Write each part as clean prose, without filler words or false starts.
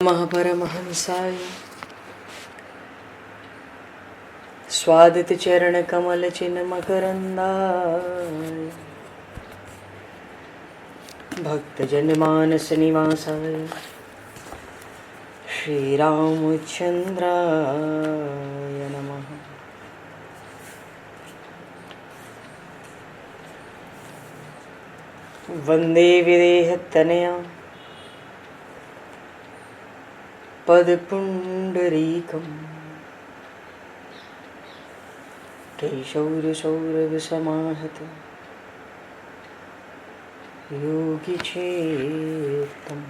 महापरमहंसाय स्वादित चरण कमल चिन्ह मकरंदाय भक्तजन मानस निवासाय श्री रामचंद्राय नमः। वंदे विदेहतनया पदपुंडरीकं केशौरसौरभसमाहत योगिचेतं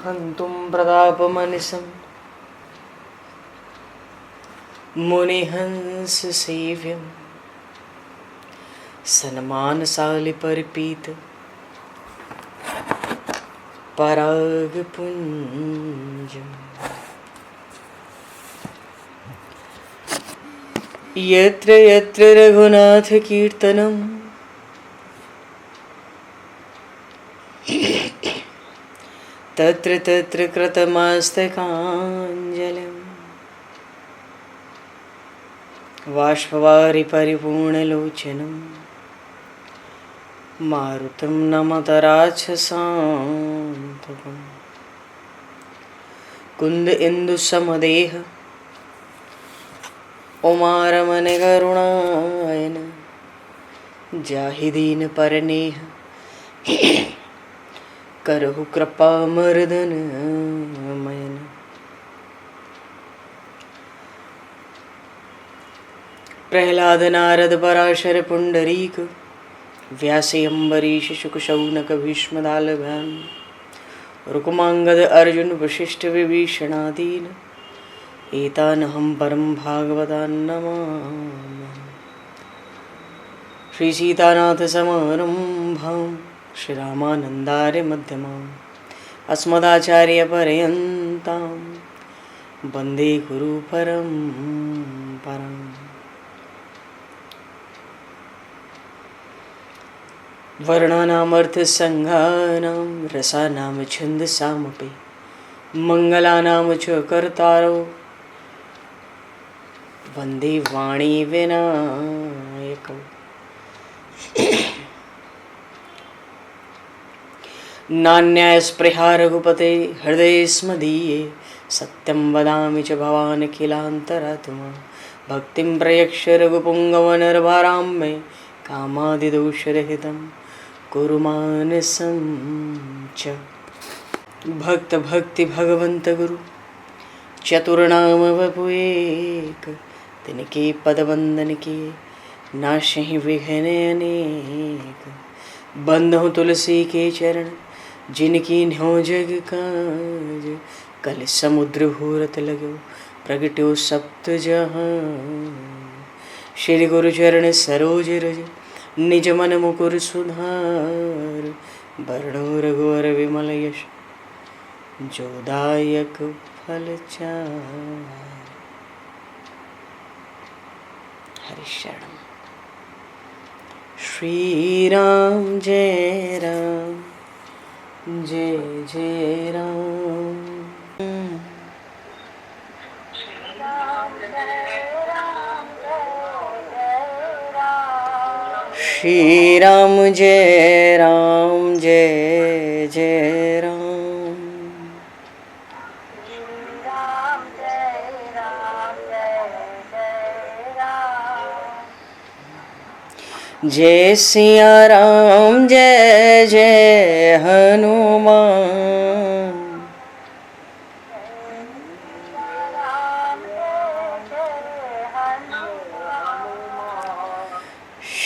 हन्तुं प्रतापमनिशं मुनिहंससेव्यं सन्मानशालिपरिपीत परागपुञ्जम् यत्र यत्र रघुनाथकीर्तनं तत्र तत्र कृतमस्तकाञ्जलिं बाष्पवारि परिपूर्णलोचनं मारुतं नमत राक्षसान्तकं कुन्द इंदुसमदेह उमारमण करुणायन जाहि दीन परनेह करहु कृपा मर्दन मयन। प्रहलाद नारद पराशर पुंडरीक व्यासे अम्बरीश शुक शौनक भीष्म दालभ्याम रुक्मांगद अर्जुन वशिष्ठ विभीषणादीन एतानहं परम भागवतान् नमामि। श्री सीतानाथ समारंभां श्री रामानन्दार्य मध्यमाम् अस्मदाचार्य पर्यन्तां वन्दे गुरु परम्पराम्। वर्णानामर्थसंज्ञानां रसानां छन्दसामपि मङ्गलानां च कर्तारो वन्दे वाणी विनायकौ। नान्यास्पृहा रघुपते हृदये स्मदीये सत्यं वदामि च भवान् किलान्तरात्मा भक्तिं प्रयक्ष रघुपुङ्गवनर्वरां मे कामादिदोषरहितं कुरु मानसं च। भक्त भक्ति भगवंत गुरु चतुर्नाम वपु एक तिनके पद वंदन के नाशहि विघ्न अनेक। बंधु तुलसी के चरण जिनकी न्यो जग काज कल समुद्र घोरत लगो प्रगट्यो सप्त जहां। श्री गुरु चरण सरोज रज निज मन मुकुर सुधार वर्णो रघुवर विमल यश जोदायक फलचार। हरिशरण श्री राम जय राम जय जय राम। श्री राम जय राम जय जय राम। जय सिया राम जय जय हनुमान।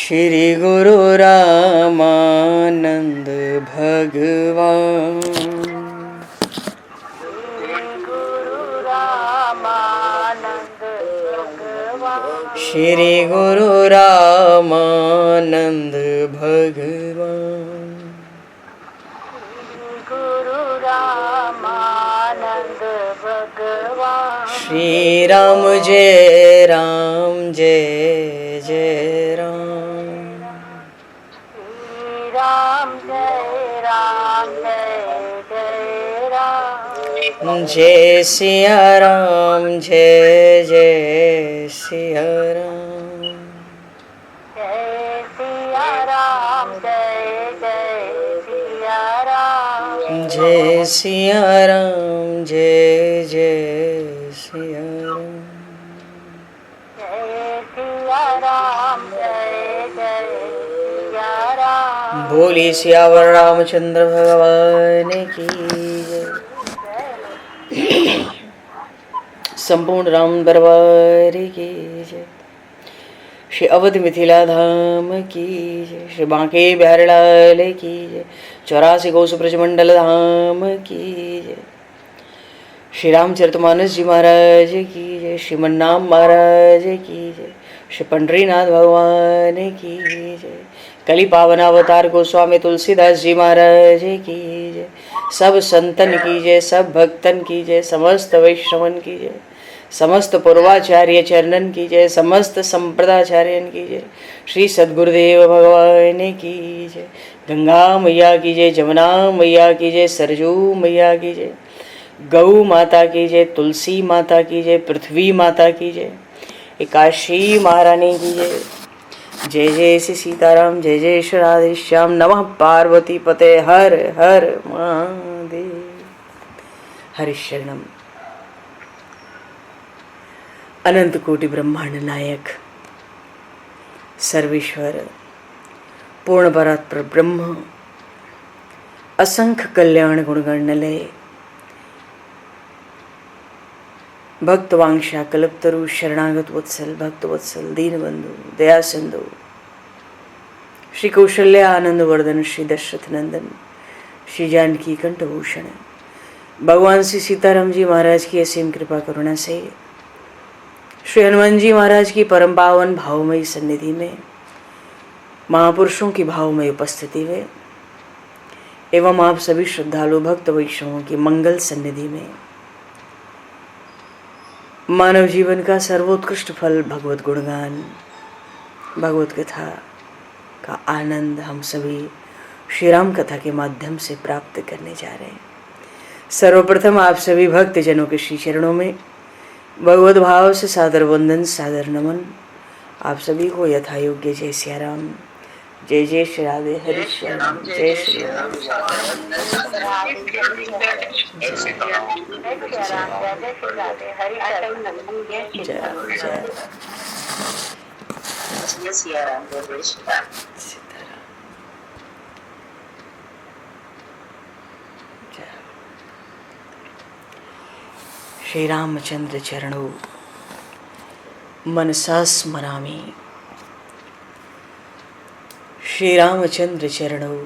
श्री गुरु रामानंद भगवान। श्री गुरु रामानंद भगवान। श्री राम जय राम जय जय राम। राम जय राम जय सिया राम जय जय सिया राम। जय सिया राम जय जय सिया राम। जय सिया राम जय जय सिया राम। जय सिया राम जय जय सिया राम। बोली सियावर रामचंद्र भगवान की जय। संपूर्ण राम दरबार की जय। श्री अवध मिथिला धाम की जय। श्री बांके बिहारी लाल की जय। 84 कोस ब्रजमंडल धाम की जय। श्री रामचरितमानस जी महाराज की जय। श्रीमन्नाम महाराज की जय। श्री पंडरीनाथ भगवान की जय। कली पावन अवतार गोस्वामी तुलसीदास जी महाराज की जय। सब संतन की जय, सब भक्तन की जय, समस्त वैष्णवन की जय, समस्त पूर्वाचार्य चरणन की जय, समस्त संप्रदाचार्यन की जय। श्री सद्गुरुदेव भगवान की जय। गंगा मैया की जय, जमुना मैया की जय, सरजू मैया की जय, गौ माता की जय, तुलसी माता की जय, पृथ्वी माता की जय, एकाशी महारानी की जय। जय जय श्री सीताराम जय जय श्री राधेश्याम। नमः पार्वती पते हर हर महादेव। हरिशरणम। अनंत कोटि ब्रह्मांड नायक सर्वेश्वर पूर्ण परात्पर ब्रह्म असंख्य कल्याण गुणगणलय भक्तवांशा कल्पतरु शरणागत वत्सल भक्त वत्सल दीनबंधु दया सिंधु श्री कौशल्य आनंद वर्धन श्री दशरथ नंदन श्री जानकी कंठभूषण भगवान श्री सीताराम जी महाराज की असीम कृपा करुणा से श्री हनुमान जी महाराज की परम पावन भावमयी सन्निधि में महापुरुषों की भावमयी उपस्थिति में एवं आप सभी श्रद्धालु भक्त वैष्णवों की मंगल सन्निधि में मानव जीवन का सर्वोत्कृष्ट फल भगवत गुणगान भगवत कथा का आनंद हम सभी श्री राम कथा के माध्यम से प्राप्त करने जा रहे हैं। सर्वप्रथम आप सभी भक्त जनों के श्री चरणों में भगवत भाव से सादर वंदन सादर नमन। आप सभी को यथा योग्य जय सिया राम जय जय श्री राधे हरि श्याम जय श्री राम। श्री रामचंद्र चरणों मनसा स्मरामि। श्री रामचंद्र चरणों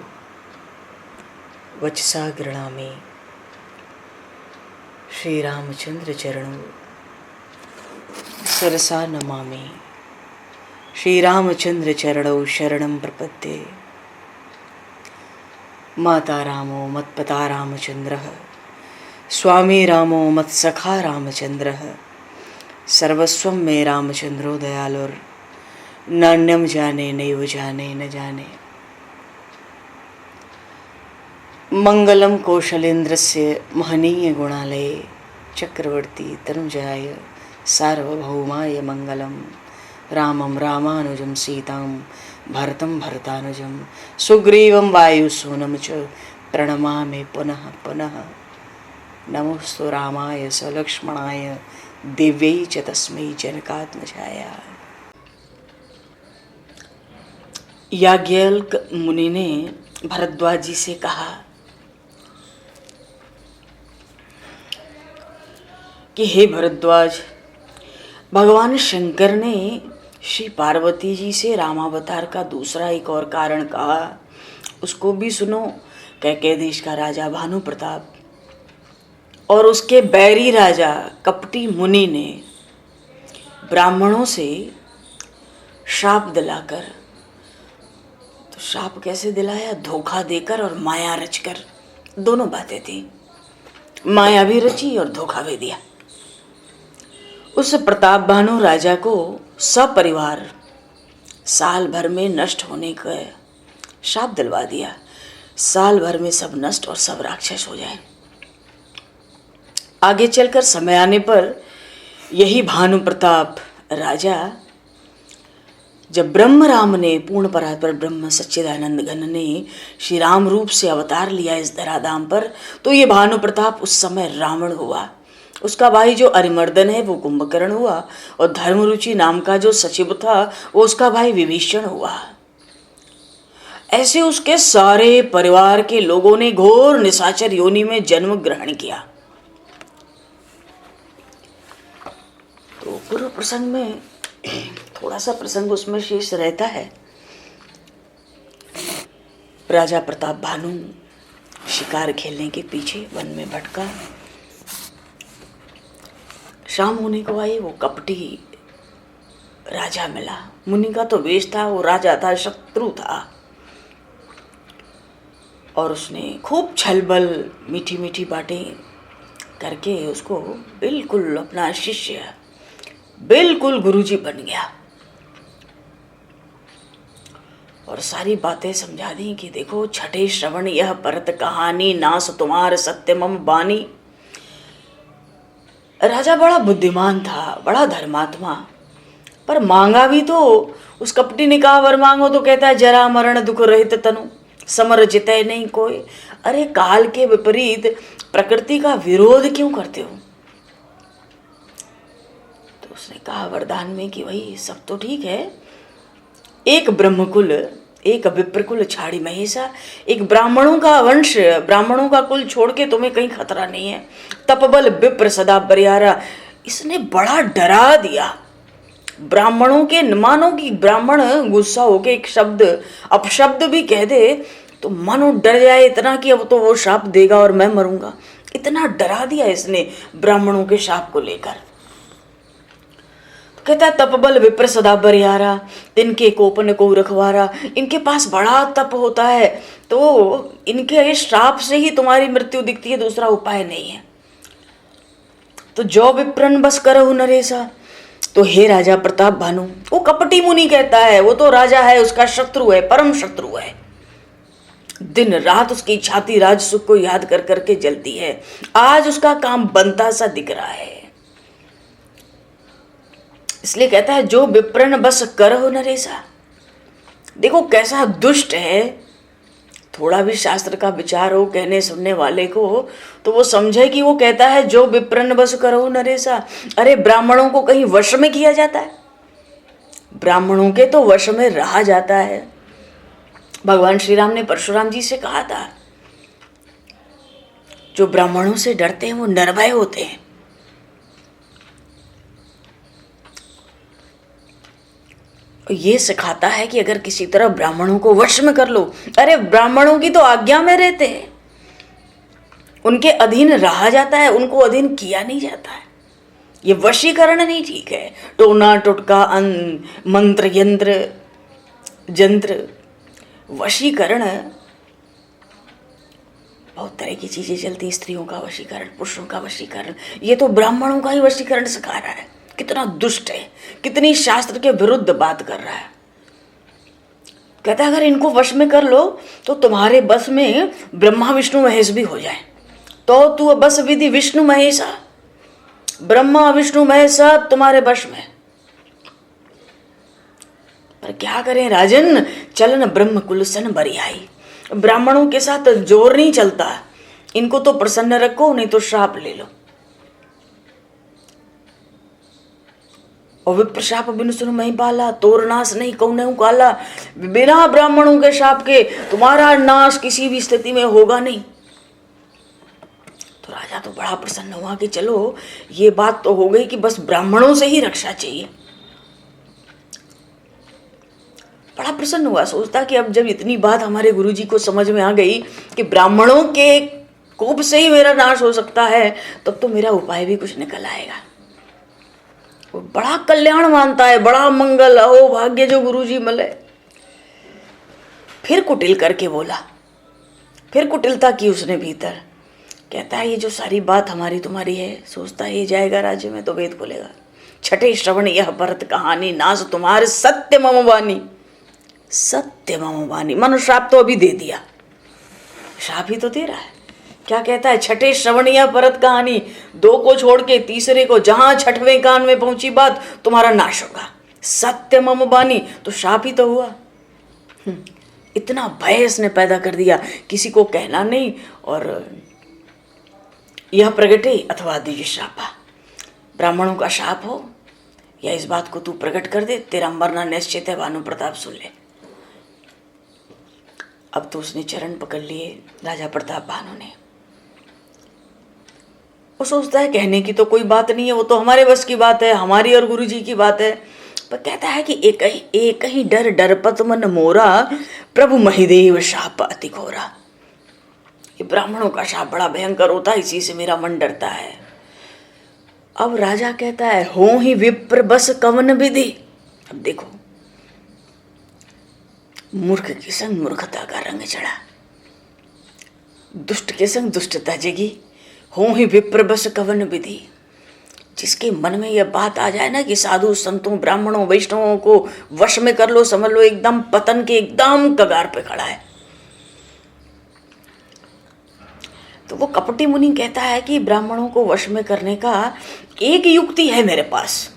वचसा गृणामि। श्री रामचंद्र चरणों सरसा नमामि। श्री रामचंद्र चरणों शरणं प्रपद्ये। माता रामो मत्पता रामचंद्रः स्वामी रामो मत्सखा रामचंद्रः सर्वस्वं मे रामचंद्रो दयालुर नान्यम जाने नैव जाने न जाने। मंगलम कौशलेन्द्रस्य महनीय गुणालये चक्रवर्ती तनुजाय सार्वभौमाय मंगलम। रामं रामानुजं सीतां भरतं भरतानुजं सुग्रीवं वायुसूनं च प्रणमामि पुनः पुनः। नमोस्तु रामाय सलक्ष्मणाय दिव्यै च तस्मै जनकात्मजाय। याज्ञवल्क मुनि ने भरद्वाज जी से कहा कि हे भरद्वाज, भगवान शंकर ने श्री पार्वती जी से रामावतार का दूसरा एक और कारण कहा, उसको भी सुनो। कैकेय देश का राजा भानु प्रताप और उसके बैरी राजा कपटी मुनि ने ब्राह्मणों से श्राप दिलाकर, तो श्राप कैसे दिलाया? धोखा देकर और माया रचकर। दोनों बातें थी, माया भी रची और धोखा भी दिया। उस प्रताप भानु राजा को सपरिवार साल भर में नष्ट होने का श्राप दिलवा दिया। साल भर में सब नष्ट और सब राक्षस हो जाए। आगे चलकर समय आने पर यही भानु प्रताप राजा, जब ब्रह्म राम ने, पूर्ण परात्पर ब्रह्म सच्चिदानंद घन ने श्री राम रूप से अवतार लिया इस धराधाम पर, तो ये भानु प्रताप उस समय रावण हुआ। उसका भाई जो अरिमर्दन है वो कुंभकर्ण हुआ, और धर्मरुचि नाम का जो सचिव था वो उसका भाई विभीषण हुआ। ऐसे उसके सारे परिवार के लोगों ने घोर निशाचर योनि में जन्म ग्रहण किया। तो पूर्व प्रसंग में थोड़ा सा प्रसंग उसमें शेष रहता है। राजा प्रताप भानु शिकार खेलने के पीछे वन में भटका। शाम होने को आई, वो कपटी राजा मिला। मुनि का तो वेश था, वो राजा था, शत्रु था, और उसने खूब छलबल मीठी मीठी बातें करके उसको बिल्कुल अपना शिष्य, बिल्कुल गुरुजी बन गया, और सारी बातें समझा दी कि देखो छठे श्रवण यह परत कहानी, नास तुम्हार सत्य मम बानी। राजा बड़ा बुद्धिमान था, बड़ा धर्मात्मा, पर मांगा भी तो, उस कपटी ने कहा वर मांगो तो कहता है जरा मरण दुख रहित तनु समर जितय नहीं कोई। अरे काल के विपरीत प्रकृति का विरोध क्यों करते हो? तो उसने कहा वरदान में कि भाई सब तो ठीक है, एक ब्रह्मकुल, एक विप्रकुल छाड़ी महेशा, एक ब्राह्मणों का वंश, ब्राह्मणों का कुल छोड़ के तुम्हें कहीं खतरा नहीं है। तपबल विप्र सदा बरियारा, इसने बड़ा डरा दिया ब्राह्मणों के। मानो कि ब्राह्मण गुस्सा होके एक शब्द अपशब्द भी कह दे तो मानो डर जाए इतना कि अब तो वो शाप देगा और मैं मरूंगा। इतना डरा दिया इसने ब्राह्मणों के शाप को लेकर। कहता है तपबल विप्र सदा बरियारा, तिनके कोपन को रखवारा। इनके पास बड़ा तप होता है, तो इनके श्राप से ही तुम्हारी मृत्यु दिखती है, दूसरा उपाय नहीं है। तो जो विप्रन बस करहु नरेसा, तो हे राजा प्रताप भानु, वो कपटी मुनि कहता है, वो तो राजा है, उसका शत्रु है, परम शत्रु है। दिन रात उसकी छाती राजसुख को याद कर करके जलती है। आज उसका काम बनता सा दिख रहा है, इसलिए कहता है जो विप्रन बस करहु नरेसा। देखो कैसा दुष्ट है। थोड़ा भी शास्त्र का विचार हो कहने सुनने वाले को तो वो समझे कि वो कहता है जो विप्रन बस करहु नरेसा। अरे ब्राह्मणों को कहीं वश में किया जाता है? ब्राह्मणों के तो वश में रहा जाता है। भगवान श्री राम ने परशुराम जी से कहा था जो ब्राह्मणों से डरते हैं वो निर्भय होते हैं। ये सिखाता है कि अगर किसी तरह ब्राह्मणों को वश में कर लो। अरे ब्राह्मणों की तो आज्ञा में रहते हैं, उनके अधीन रहा जाता है, उनको अधीन किया नहीं जाता है। ये वशीकरण नहीं ठीक है। टोना टुटका मंत्र यंत्र जंत्र, वशीकरण बहुत तरह की चीजें चलती। स्त्रियों का वशीकरण, पुरुषों का वशीकरण, ये तो ब्राह्मणों का ही वशीकरण सिखा रहा है। कितना दुष्ट है, कितनी शास्त्र के विरुद्ध बात कर रहा है। कहता है अगर इनको वश में कर लो तो तुम्हारे बस में ब्रह्मा विष्णु महेश भी हो जाए। तो तू बस विधि विष्णु महेशा, ब्रह्मा विष्णु महेश सब तुम्हारे वश में। पर क्या करें राजन, चलन ब्रह्म कुल सन बरियाई। ब्राह्मणों के साथ जोर नहीं चलता। इनको तो प्रसन्न रखो, नहीं तो श्राप ले लो। और विप्र शाप बिनु सुन मही पाला, तोर नाश नहीं कौन काला। बिना ब्राह्मणों के शाप के तुम्हारा नाश किसी भी स्थिति में होगा नहीं। तो राजा तो बड़ा प्रसन्न हुआ कि चलो ये बात तो हो गई कि बस ब्राह्मणों से ही रक्षा चाहिए। बड़ा प्रसन्न हुआ, सोचता कि अब जब इतनी बात हमारे गुरुजी को समझ में आ गई कि ब्राह्मणों के कोप से ही मेरा नाश हो सकता है, तब तो मेरा उपाय भी कुछ निकल आएगा। वो बड़ा कल्याण मानता है, बड़ा मंगल, अहो भाग्य जो गुरुजी मिले। फिर कुटिल करके बोला, फिर कुटिलता की उसने भीतर। कहता है ये जो सारी बात हमारी तुम्हारी है, सोचता है ये जाएगा राज्य में तो वेद खोलेगा। छठे श्रवण यह भरत कहानी, नास तुम्हारे सत्य मम वाणी। सत्य मम वाणी, मनुष्य श्राप तो अभी दे दिया। शाप ही तो दे रहा है। क्या कहता है, छठे श्रवणिया परत कहानी, 2 को छोड़ के तीसरे को, जहां छठवें कान में पहुंची बात तुम्हारा नाश होगा, सत्य मम बानी, तो शाप ही तो हुआ। इतना भय इसने पैदा कर दिया, किसी को कहना नहीं, और यह प्रगटे अथवा द्विज शापा, ब्राह्मणों का शाप हो या इस बात को तू प्रकट कर दे, तेरा मरना निश्चित है। भानु प्रताप सुन ले। अब तो उसने चरण पकड़ लिए राजा प्रताप भानु ने। वो सोचता है कहने की तो कोई बात नहीं है, वो तो हमारे बस की बात है, हमारी और गुरु जी की बात है। पर कहता है कि एक ही डर डरपत मन मोरा, प्रभु महिदेव शाप अति घोरा। ये ब्राह्मणों का शाप बड़ा भयंकर होता है, इसी से मेरा मन डरता है। अब राजा कहता है, हो ही विप्र बस कवन विधि। अब देखो, मूर्ख के संग मूर्खता का रंग चढ़ा, दुष्ट के संग दुष्टता जगी। हो ही विप्र बस कवन विधि। जिसके मन में यह बात आ जाए ना कि साधु संतों ब्राह्मणों वैष्णवों को वश में कर लो, समझ लो एकदम पतन के एकदम कगार पे खड़ा है। तो वो कपटी मुनि कहता है कि ब्राह्मणों को वश में करने का एक युक्ति है मेरे पास,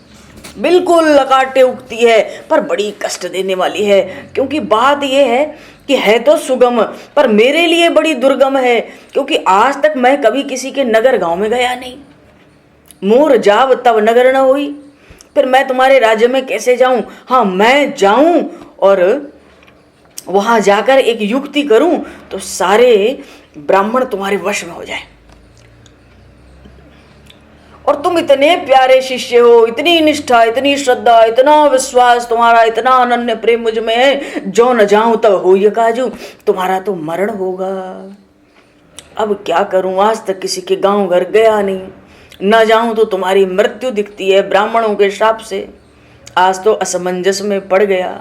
बिल्कुल लकाटे युक्ति है, पर बड़ी कष्ट देने वाली है। क्योंकि बात यह है कि है तो सुगम, पर मेरे लिए बड़ी दुर्गम है, क्योंकि आज तक मैं कभी किसी के नगर गांव में गया नहीं। मोर जाव तब नगर न हुई, फिर मैं तुम्हारे राज्य में कैसे जाऊं? हाँ, मैं जाऊं और वहां जाकर एक युक्ति करूं तो सारे ब्राह्मण तुम्हारे वश में हो जाए। और तुम इतने प्यारे शिष्य हो, इतनी निष्ठा, इतनी श्रद्धा, इतना विश्वास तुम्हारा, इतना अनन्य प्रेम मुझ में है, जो न जाऊं तब हो ये काजू, तुम्हारा तो मरण होगा। अब क्या करूं, आज तक किसी के गांव घर गया नहीं, न जाऊं तो तुम्हारी मृत्यु दिखती है ब्राह्मणों के शाप से। आज तो असमंजस में पड़ गया।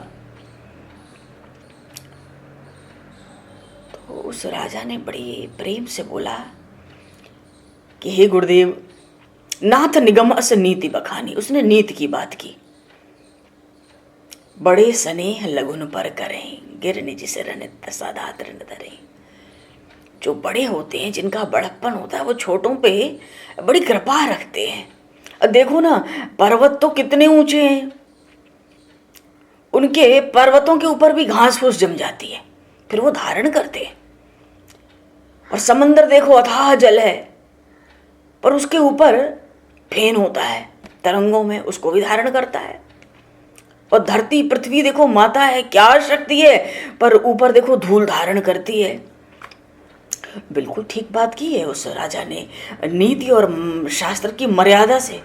तो उस राजा ने बड़ी प्रेम से बोला कि हे गुरुदेव, नाथ निगम अस नीति बखानी। उसने नीति की बात की। बड़े स्नेह लगुन पर करें, गिर निज सिर नित साधात ऋण धरें। जो बड़े होते हैं, जिनका बड़प्पन होता है, वो छोटों पे बड़ी कृपा रखते हैं। अब देखो ना, पर्वत तो कितने ऊंचे हैं, उनके पर्वतों के ऊपर भी घास फूस जम जाती है, फिर वो धारण करते हैं। और समंदर देखो, अथाह जल है, पर उसके ऊपर फेन होता है तरंगों में, उसको भी धारण करता है। और धरती पृथ्वी देखो, माता है, क्या शक्ति है, पर ऊपर देखो धूल धारण करती है। बिल्कुल ठीक बात की है उस राजा ने, नीति और शास्त्र की मर्यादा से।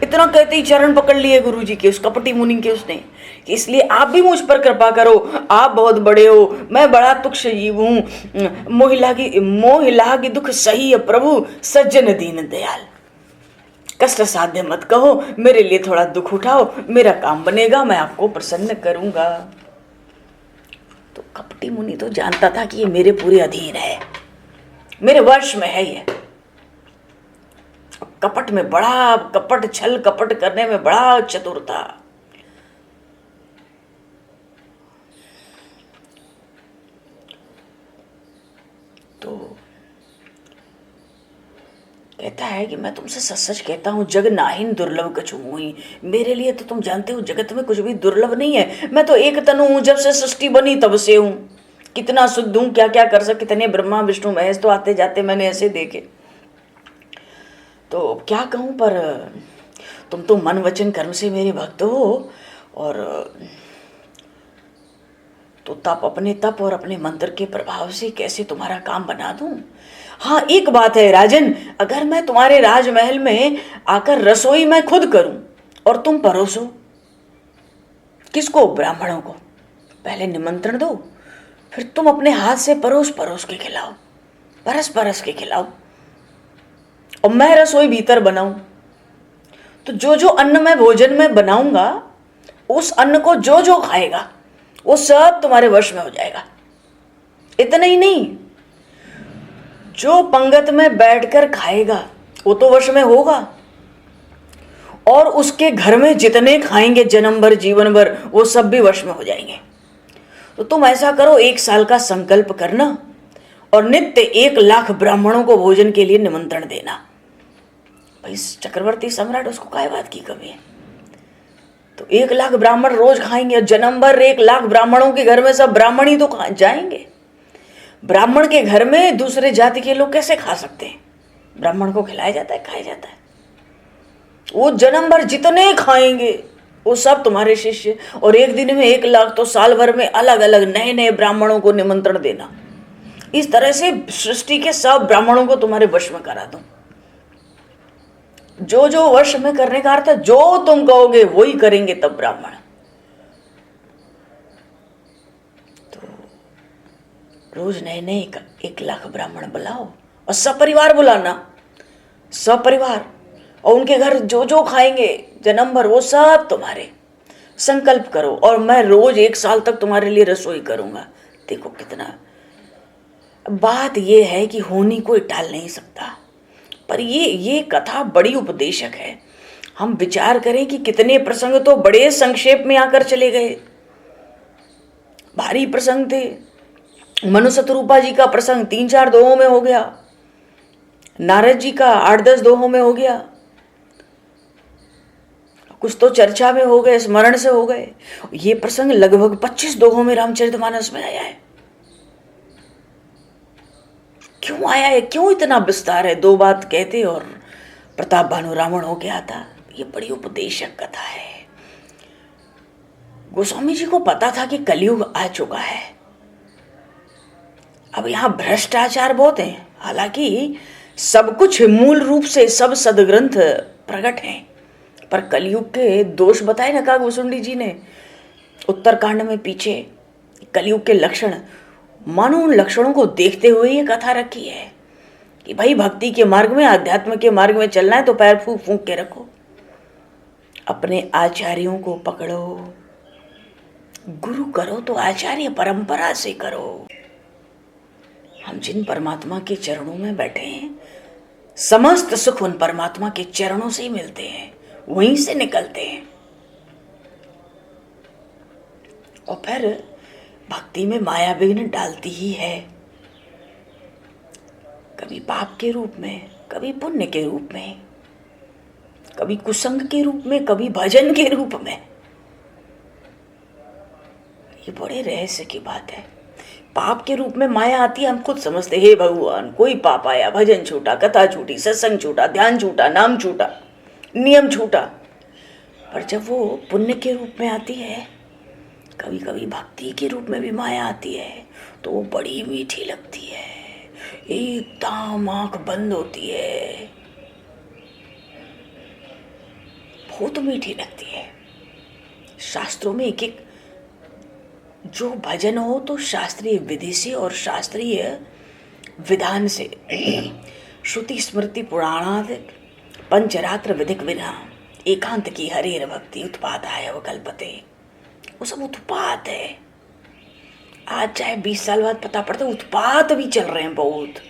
इतना कहते ही चरण पकड़ लिए गुरु जी के, उस कपटी मुनि के उसने, कि इसलिए आप भी मुझ पर कृपा करो, आप बहुत बड़े हो, मैं बड़ा तुच्छ जीव हूं। मोह लागी दुख सही प्रभु, सज्जन दीन दयाल। कष्ट साध्य मत कहो, मेरे लिए थोड़ा दुख उठाओ, मेरा काम बनेगा, मैं आपको प्रसन्न करूंगा। तो कपटी मुनि तो जानता था कि ये मेरे पूरे अधीन है, मेरे वश में है ये। कपट में बड़ा, कपट छल कपट करने में बड़ा चतुर था। तो कहता है कि मैं तुमसे सच सच कहता हूं, जग नाहिन दुर्लभ कछु मोहि। मेरे लिए तो तुम जानते हो जगत में कुछ भी दुर्लभ नहीं है। मैं तो एक तनु हूं, जब से सृष्टि बनी तब से हूं। कितना शुद्ध हूं, क्या क्या कर सकते, कितने ब्रह्मा विष्णु महेश तो आते जाते मैंने ऐसे देखे। तो क्या कहूं, पर तुम तो मन वचन कर्म से मेरे भक्त हो, और तो तप, अपने तप और अपने मंत्र के प्रभाव से कैसे तुम्हारा काम बना दूं। हाँ, एक बात है राजन, अगर मैं तुम्हारे राजमहल में आकर रसोई मैं खुद करूं और तुम परोसो। किसको? ब्राह्मणों को। पहले निमंत्रण दो, फिर तुम अपने हाथ से परोस परोस के खिलाओ, परस परस के खिलाओ, और मैं रसोई भीतर बनाऊं। तो जो जो अन्न मैं भोजन में बनाऊंगा, उस अन्न को जो जो खाएगा वो सब तुम्हारे वश में हो जाएगा। इतना ही नहीं, जो पंगत में बैठकर खाएगा वो तो वश में होगा, और उसके घर में जितने खाएंगे जन्म भर जीवन भर, वो सब भी वश में हो जाएंगे। तो तुम ऐसा करो, 1 साल का संकल्प करना, और नित्य 1 लाख ब्राह्मणों को भोजन के लिए निमंत्रण देना। भाई चक्रवर्ती सम्राट, उसको काय बात की कमी है? तो 1 लाख ब्राह्मण रोज खाएंगे, जन्म भर 1 लाख ब्राह्मणों के घर में सब ब्राह्मण ही तो जाएंगे। ब्राह्मण के घर में दूसरे जाति के लोग कैसे खा सकते हैं? ब्राह्मण को खिलाया जाता है, खाया जाता है। वो जन्म भर जितने खाएंगे वो सब तुम्हारे शिष्य, और एक दिन में 1 लाख, तो साल भर में अलग अलग नए नए ब्राह्मणों को निमंत्रण देना। इस तरह से सृष्टि के सब ब्राह्मणों को तुम्हारे वश में करा दूं। जो जो वश में करने का अर्थ है, जो तुम कहोगे वही करेंगे तब ब्राह्मण। तो रोज नए नए 1 लाख ब्राह्मण बुलाओ, और सपरिवार बुलाना, सपरिवार, और उनके घर जो जो खाएंगे जन्म भर वो सब तुम्हारे। संकल्प करो, और मैं रोज 1 साल तक तुम्हारे लिए रसोई करूंगा। देखो कितना, बात ये है कि होनी कोई टाल नहीं सकता, पर ये कथा बड़ी उपदेशक है। हम विचार करें कि कितने प्रसंग तो बड़े संक्षेप में आकर चले गए, भारी प्रसंग थे। मनु शतरूपा जी का प्रसंग 3-4 दोहों में हो गया, नारद जी का 8-10 दोहों में हो गया, कुछ तो चर्चा में हो गए, स्मरण से हो गए। ये प्रसंग लगभग 25 दोहों में रामचरितमानस में आया है। क्यों आया है, क्यों इतना विस्तार है? 2 बात कहते और प्रताप भानु रावण हो गया था। ये बड़ी उपदेशक कथा है। गोस्वामी जी को पता था कि कलयुग आ चुका है। अब यहां भ्रष्टाचार बहुत है, हालांकि सब कुछ मूल रूप से सब सदग्रंथ प्रकट हैं, पर कलयुग के दोष बताए ना काकभूषुंडी जी ने उत्तरकांड में पीछे, कलयुग के लक्षण। मानो उन लक्षणों को देखते हुए ये कथा रखी है कि भाई भक्ति के मार्ग में, अध्यात्म के मार्ग में चलना है तो पैर फूंक फूंक के रखो, अपने आचार्यों को पकड़ो, गुरु करो तो आचार्य परंपरा से करो। हम जिन परमात्मा के चरणों में बैठे हैं, समस्त सुख उन परमात्मा के चरणों से ही मिलते हैं, वहीं से निकलते हैं। और फिर भक्ति में माया विघ्न डालती ही है, कभी पाप के रूप में, कभी पुण्य के रूप में, कभी कुसंग के रूप में, कभी भजन के रूप में। ये बड़े रहस्य की बात है। पाप के रूप में माया आती है, हम खुद समझते हे भगवान कोई पाप आया, भजन छूटा, कथा छूटी, सत्संग छूटा, ध्यान छूटा, नाम छूटा, नियम छूटा। पर जब वो पुण्य के रूप में आती है, कभी कभी भक्ति के रूप में भी माया आती है, तो वो बड़ी मीठी लगती है, एकदम आंख बंद होती है, बहुत मीठी लगती है। शास्त्रों में एक एक जो भजन हो तो शास्त्रीय विधि से और शास्त्रीय विधान से, श्रुति स्मृति पुराणादि पंचरात्र विधिक विना एकांत की हरेर भक्ति उत्पादाय व कल्पते। वो सब उत्पात है। आज चाहे 20 साल बाद पता पड़ता है उत्पात भी चल रहे हैं बहुत।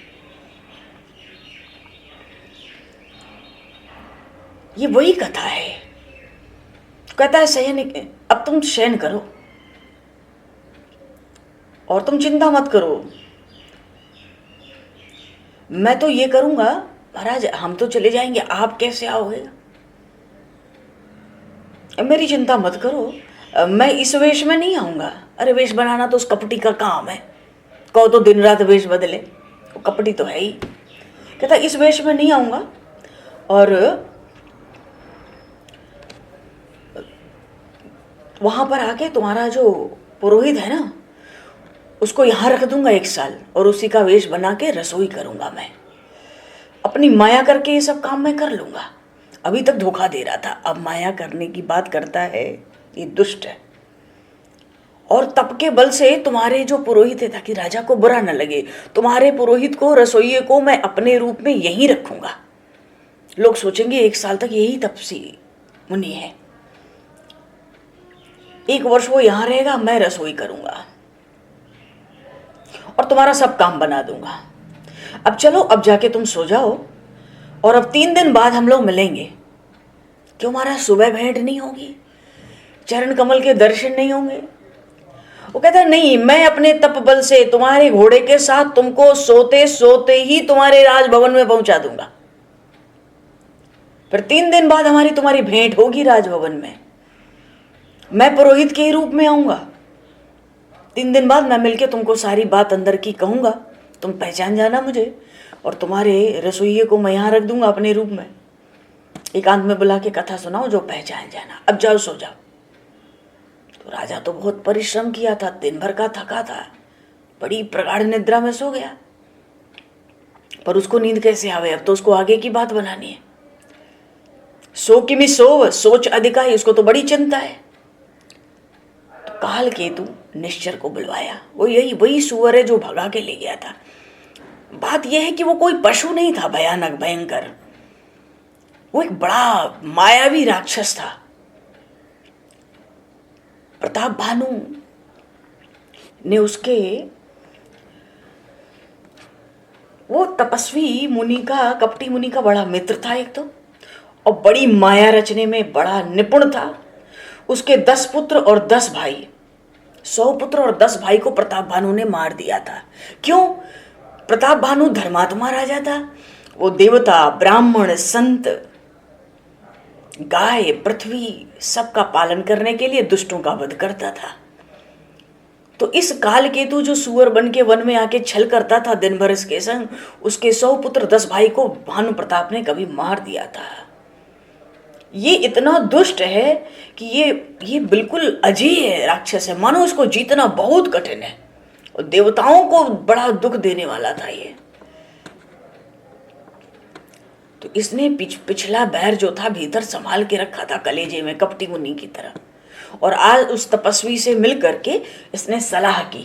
ये वही कथा है। कहता है शयन, अब तुम शयन करो और तुम चिंता मत करो, मैं तो ये करूंगा। महाराज हम तो चले जाएंगे, आप कैसे आओगे? मेरी चिंता मत करो, मैं इस वेश में नहीं आऊंगा। अरे वेश बनाना तो उस कपटी का काम है, कहो तो दिन रात वेश बदले, वो कपटी तो है ही। कहता इस वेश में नहीं आऊंगा, और वहां पर आके तुम्हारा जो पुरोहित है ना, उसको यहां रख दूंगा 1 साल, और उसी का वेश बना के रसोई करूंगा। मैं अपनी माया करके ये सब काम मैं कर लूंगा। अभी तक धोखा दे रहा था, अब माया करने की बात करता है। ये दुष्ट है। और तप के बल से तुम्हारे जो पुरोहित है, ताकि राजा को बुरा न लगे, तुम्हारे पुरोहित को, रसोइये को मैं अपने रूप में यहीं रखूंगा। लोग सोचेंगे 1 साल तक यही तपसी मुनि है, 1 वर्ष वो यहां रहेगा, मैं रसोई करूंगा और तुम्हारा सब काम बना दूंगा। अब चलो, अब जाके तुम सो जाओ, और अब 3 दिन बाद हम लोग मिलेंगे। क्यों महाराज? सुबह भेंट नहीं होगी, चरण कमल के दर्शन नहीं होंगे, वो कहता है नहीं, मैं अपने तप बल से तुम्हारे घोड़े के साथ तुमको सोते सोते ही तुम्हारे राजभवन में पहुंचा दूंगा। फिर 3 दिन बाद हमारी तुम्हारी भेंट होगी राजभवन में। मैं पुरोहित के रूप में आऊंगा। 3 दिन बाद मैं मिलके तुमको सारी बात अंदर की कहूंगा, तुम पहचान जाना मुझे, और तुम्हारे रसोइये को मैं यहां रख दूंगा अपने रूप में। एकांत में बुला के कथा सुनाओ, जो पहचान जाना। अब जाओ, सो जाओ। तो राजा तो बहुत परिश्रम किया था, दिन भर का थका था, बड़ी प्रगाढ़ निद्रा में सो गया। पर उसको नींद कैसे आवे? अब तो उसको आगे की बात बनानी है। सो किमि सोव, सोच अधिकाई, उसको तो बड़ी चिंता है। तो काल केतु निश्चर को बुलवाया। वो यही वही सुअर है जो भगा के ले गया था। बात यह है कि वो कोई पशु नहीं था भयानक भयंकर, वो एक बड़ा मायावी राक्षस था। प्रताप भानु ने उसके, वो तपस्वी मुनि का, कपटी मुनि का बड़ा मित्र था एक तो, और बड़ी माया रचने में बड़ा निपुण था। उसके 10 पुत्र और 10 भाई, 100 पुत्र और 10 भाई को प्रताप भानु ने मार दिया था। क्यों? प्रताप भानु धर्मात्मा राजा था। वो देवता, ब्राह्मण, संत, गाय, पृथ्वी सबका पालन करने के लिए दुष्टों का वध करता था। तो इस काल केतु जो सुअर बन के वन में आके छल करता था दिन भर इसके संग, उसके 100 पुत्र 10 भाई को भानु प्रताप ने कभी मार दिया था। ये इतना दुष्ट है कि ये बिल्कुल अजेय राक्षस है, मानो इसको जीतना बहुत कठिन है, और देवताओं को बड़ा दुख देने वाला था ये। तो इसने पिछला बैर जो था भीतर संभाल के रखा था कलेजे में, कपटी मुनि की तरह। और आज उस तपस्वी से मिल करके इसने सलाह की,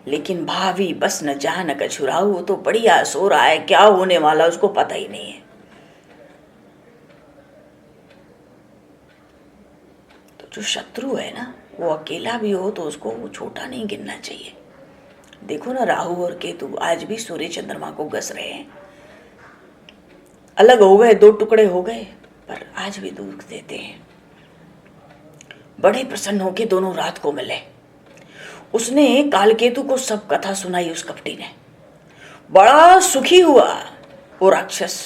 लेकिन भावी बस न जहां न कछुराऊ, वो तो बढ़िया सो रहा है, क्या होने वाला उसको पता ही नहीं है। तो जो शत्रु है ना, वो अकेला भी हो तो उसको वो छोटा नहीं गिनना चाहिए। देखो ना, राहु और केतु आज भी सूर्य चंद्रमा को घस रहे हैं। अलग हो गए, 2 टुकड़े हो गए, पर आज भी दुख देते हैं। बड़े प्रसन्न होके दोनों रात को मिले। उसने कालकेतु को सब कथा सुनाई उस कपटी ने। बड़ा सुखी हुआ वो राक्षस।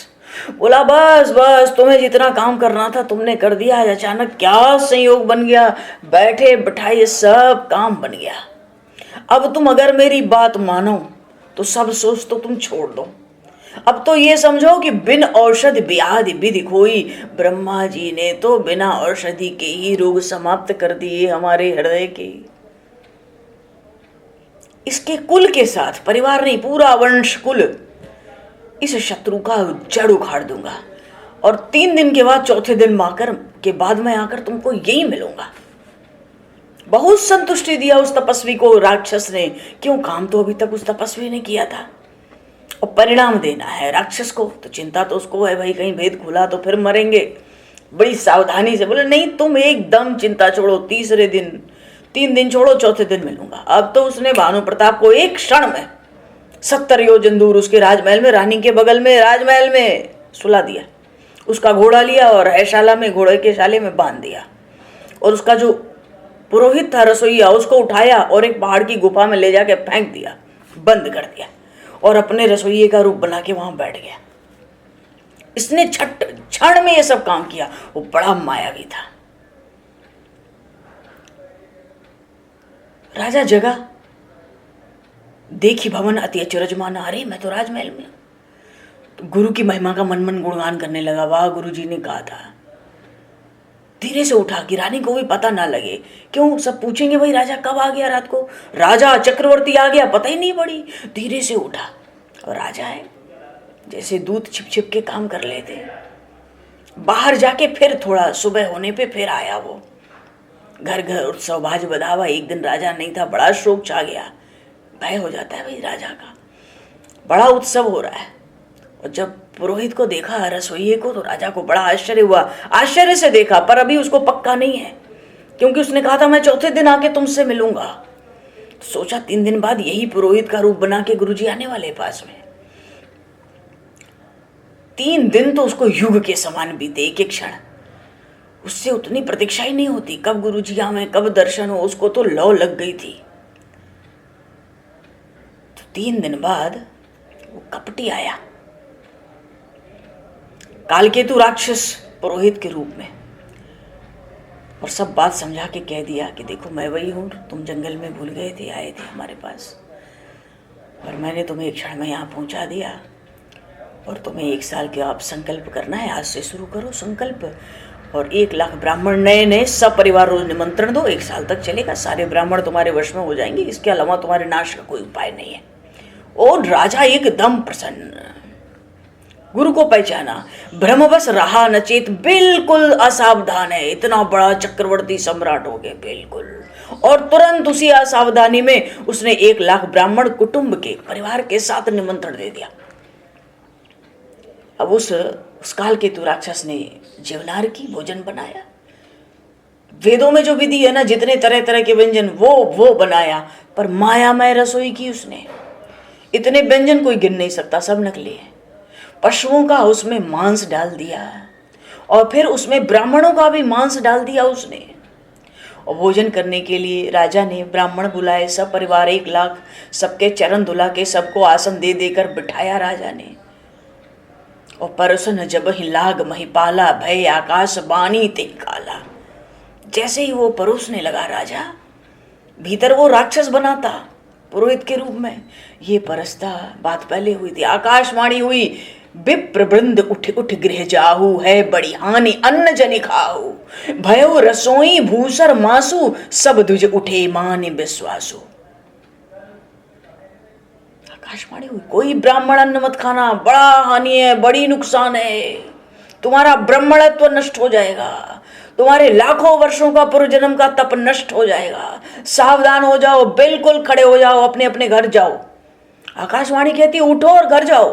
बोला बस बस, तुम्हें जितना काम करना था तुमने कर दिया। अचानक क्या संयोग बन गया, बैठे बिठाए सब काम बन गया। अब तुम अगर मेरी बात मानो तो सब सोच तो तुम छोड़ दो। अब तो ये समझो कि बिन औषधि व्याधि विधि कोई। ब्रह्मा जी ने तो बिना औषधि के ही रोग समाप्त कर दिए हमारे हृदय के। इसके कुल के साथ, परिवार नहीं, पूरा वंश कुल, इस शत्रु का जड़ उखाड़ दूंगा। और 3 दिन के बाद, चौथे दिन माकर के बाद मैं आकर तुमको यही मिलूंगा। बहुत संतुष्टि दिया उस तपस्वी को राक्षस ने। क्यों? काम तो अभी तक उस तपस्वी ने किया था, और परिणाम देना है राक्षस को। तो चिंता तो उसको है भाई, कहीं भेद खुला तो फिर मरेंगे। बड़ी सावधानी से बोले नहीं, तुम एकदम चिंता छोड़ो, तीसरे दिन, 3 दिन छोड़ो, चौथे दिन मिलूंगा। अब तो उसने भानु प्रताप को एक क्षण में 70 योजन दूर उसके राजमहल में, रानी के बगल में राजमहल में सुला दिया। उसका घोड़ा लिया और हैशाला में, घोड़े के शाले में बांध दिया। और उसका जो पुरोहित था रसोईया, उसको उठाया और एक पहाड़ की गुफा में ले जाके फेंक दिया, बंद कर दिया, और अपने रसोइये का रूप बना के वहां बैठ गया। इसने क्षण में ये सब काम किया। वो बड़ा मायावी था। राजा जगा, देखी भवन अति अचरज माना, अरे मैं तो राजमहल में। तो गुरु की महिमा का मन मन गुणगान करने लगा। वाह, गुरु जी ने कहा था। धीरे से उठा कि रानी को भी पता ना लगे। क्यों? सब पूछेंगे भाई राजा कब आ गया रात को, राजा चक्रवर्ती आ गया, पता ही नहीं पड़ी। धीरे से उठा, और राजा है जैसे दूत छिप छिप के काम कर लेते। बाहर जाके फिर थोड़ा सुबह होने पे फिर आया वो। घर घर उत्सव बाज बधावा। एक दिन राजा नहीं था, बड़ा शोक छा गया। भय हो जाता है भाई राजा का, बड़ा उत्सव हो रहा है। और जब पुरोहित को देखा, रसोइये को, तो राजा को बड़ा आश्चर्य हुआ। आश्चर्य से देखा, पर अभी उसको पक्का नहीं है, क्योंकि उसने कहा था मैं चौथे दिन आके तुमसे मिलूंगा। तो सोचा 3 दिन बाद यही पुरोहित का रूप बना के गुरुजी आने वाले पास में। 3 दिन तो उसको युग के समान बीते, एक एक क्षण। उससे उतनी प्रतीक्षा ही नहीं होती कब गुरु जी आवे, कब दर्शन हो। उसको तो लौ लग गई थी। तो 3 दिन बाद वो कपटी आया, कालकेतु राक्षस पुरोहित के रूप में, और सब बात समझा के कह दिया कि देखो मैं वही हूँ, तुम जंगल में भूल गए थे, आए थे हमारे पास, और मैंने तुम्हें एक क्षण में यहाँ पहुँचा दिया, और तुम्हें 1 साल के आप संकल्प करना है, आज से शुरू करो संकल्प, और 1 लाख ब्राह्मण नए नए सपरिवार रोज निमंत्रण दो, 1 साल तक चलेगा, सारे ब्राह्मण तुम्हारे वश में हो जाएंगे, इसके अलावा तुम्हारे नाश का कोई उपाय नहीं है। और राजा एकदम प्रसन्न, गुरु को पहचाना, ब्रह्मवश रहा नचेत, बिल्कुल असावधान है, इतना बड़ा चक्रवर्ती सम्राट हो गए बिल्कुल। और तुरंत उसी असावधानी में उसने 1 लाख ब्राह्मण कुटुंब के परिवार के साथ निमंत्रण दे दिया। अब उस कालकेतु राक्षस ने जेवनार की भोजन बनाया, वेदों में जो विधि है ना, जितने तरह तरह के व्यंजन वो बनाया, पर मायामय रसोई की उसने, इतने व्यंजन कोई गिन नहीं सकता, सब नकली है। पशुओं का उसमें मांस डाल दिया, और फिर उसमें ब्राह्मणों का भी मांस डाल दिया उसने। और भोजन करने के लिए राजा ने ब्राह्मण बुलाए, सब परिवार 1 लाख, सबके चरण धुला के सबको आसन दे देकर बिठाया राजा ने। और परसन जब ही लाग महिपाला, भय आकाश बानी ते काला। जैसे ही वो परोसने लगा राजा, भीतर वो राक्षस बना था पुरोहित के रूप में, ये परसता, बात पहले हुई थी, आकाशवाणी हुई, विप्र वृंद उठ उठ गृह जाहू, है बड़ी हानि अन्न जनि खाहू, भयो रसोई भूसर मासु, सब दुज उठे मान विश्वासु। आकाशवाणी हुई, कोई ब्राह्मण अन्न मत खाना, बड़ा हानि है, बड़ी नुकसान है, तुम्हारा ब्राह्मणत्व नष्ट हो जाएगा, तुम्हारे लाखों वर्षों का पूर्वजन्म का तप नष्ट हो जाएगा, सावधान हो जाओ, बिल्कुल खड़े हो जाओ, अपने अपने घर जाओ। आकाशवाणी कहती है उठो और घर जाओ,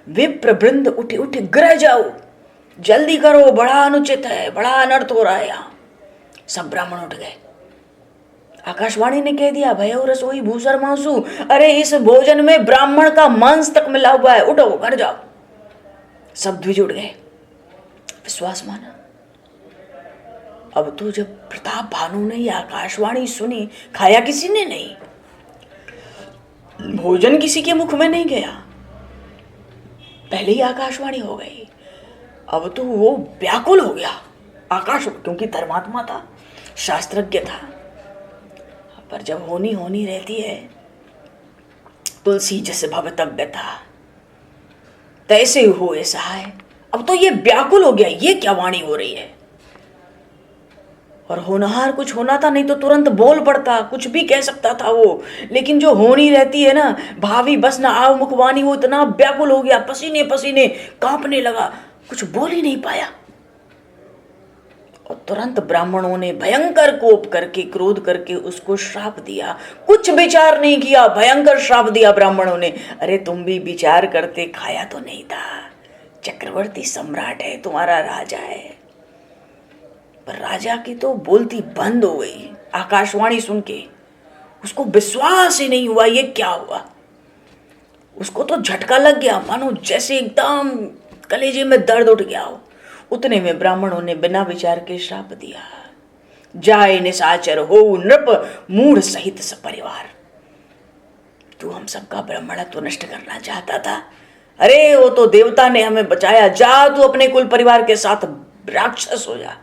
विप्र वृंद उठ उठ गृह जाओ, जल्दी करो, बड़ा अनुचित है, बड़ा अनर्थ हो रहा है यहाँ। सब ब्राह्मण उठ गए। आकाशवाणी ने कह दिया भयो रसोई भूसर मांसू, अरे इस भोजन में ब्राह्मण का मांस तक मिला हुआ है, उठो घर जाओ। सब द्विज उठ गए, विश्वास माना। अब तो जब प्रताप भानु ने ये आकाशवाणी सुनी, खाया किसी ने नहीं, भोजन किसी के मुख में नहीं गया, पहले ही आकाशवाणी हो गई। अब तो वो व्याकुल हो गया आकाश, क्योंकि धर्मात्मा था, शास्त्रज्ञ था, पर जब होनी होनी रहती है, तुलसी जैसे भवतव्य था तैसे हो ऐसा है। अब तो ये व्याकुल हो गया, ये क्या वाणी हो रही है। और होनहार कुछ होना था, नहीं तो तुरंत बोल पड़ता, कुछ भी कह सकता था वो, लेकिन जो होनी रहती है ना, भावी बस ना आव मुखवाणी, वो इतना व्याकुल हो गया, पसीने पसीने कांपने लगा, कुछ बोल ही नहीं पाया। और तुरंत ब्राह्मणों ने भयंकर कोप करके, क्रोध करके उसको श्राप दिया, कुछ विचार नहीं किया, भयंकर श्राप दिया ब्राह्मणों ने। अरे तुम भी विचार करते, खाया तो नहीं था, चक्रवर्ती सम्राट है, तुम्हारा राजा है। पर राजा की तो बोलती बंद हो गई आकाशवाणी सुन के, उसको विश्वास ही नहीं हुआ ये क्या हुआ। उसको तो झटका लग गया, मानो जैसे एकदम कलेजे में दर्द उठ गया हो। उतने में ब्राह्मणों ने बिना विचार के श्राप दिया, जाए निशाचर हो नृप मूढ़ सहित सपरिवार। तू हम सबका ब्राह्मणत्व नष्ट करना चाहता था, अरे वो तो देवता ने हमें बचाया, जा तू अपने कुल परिवार के साथ राक्षस हो जा।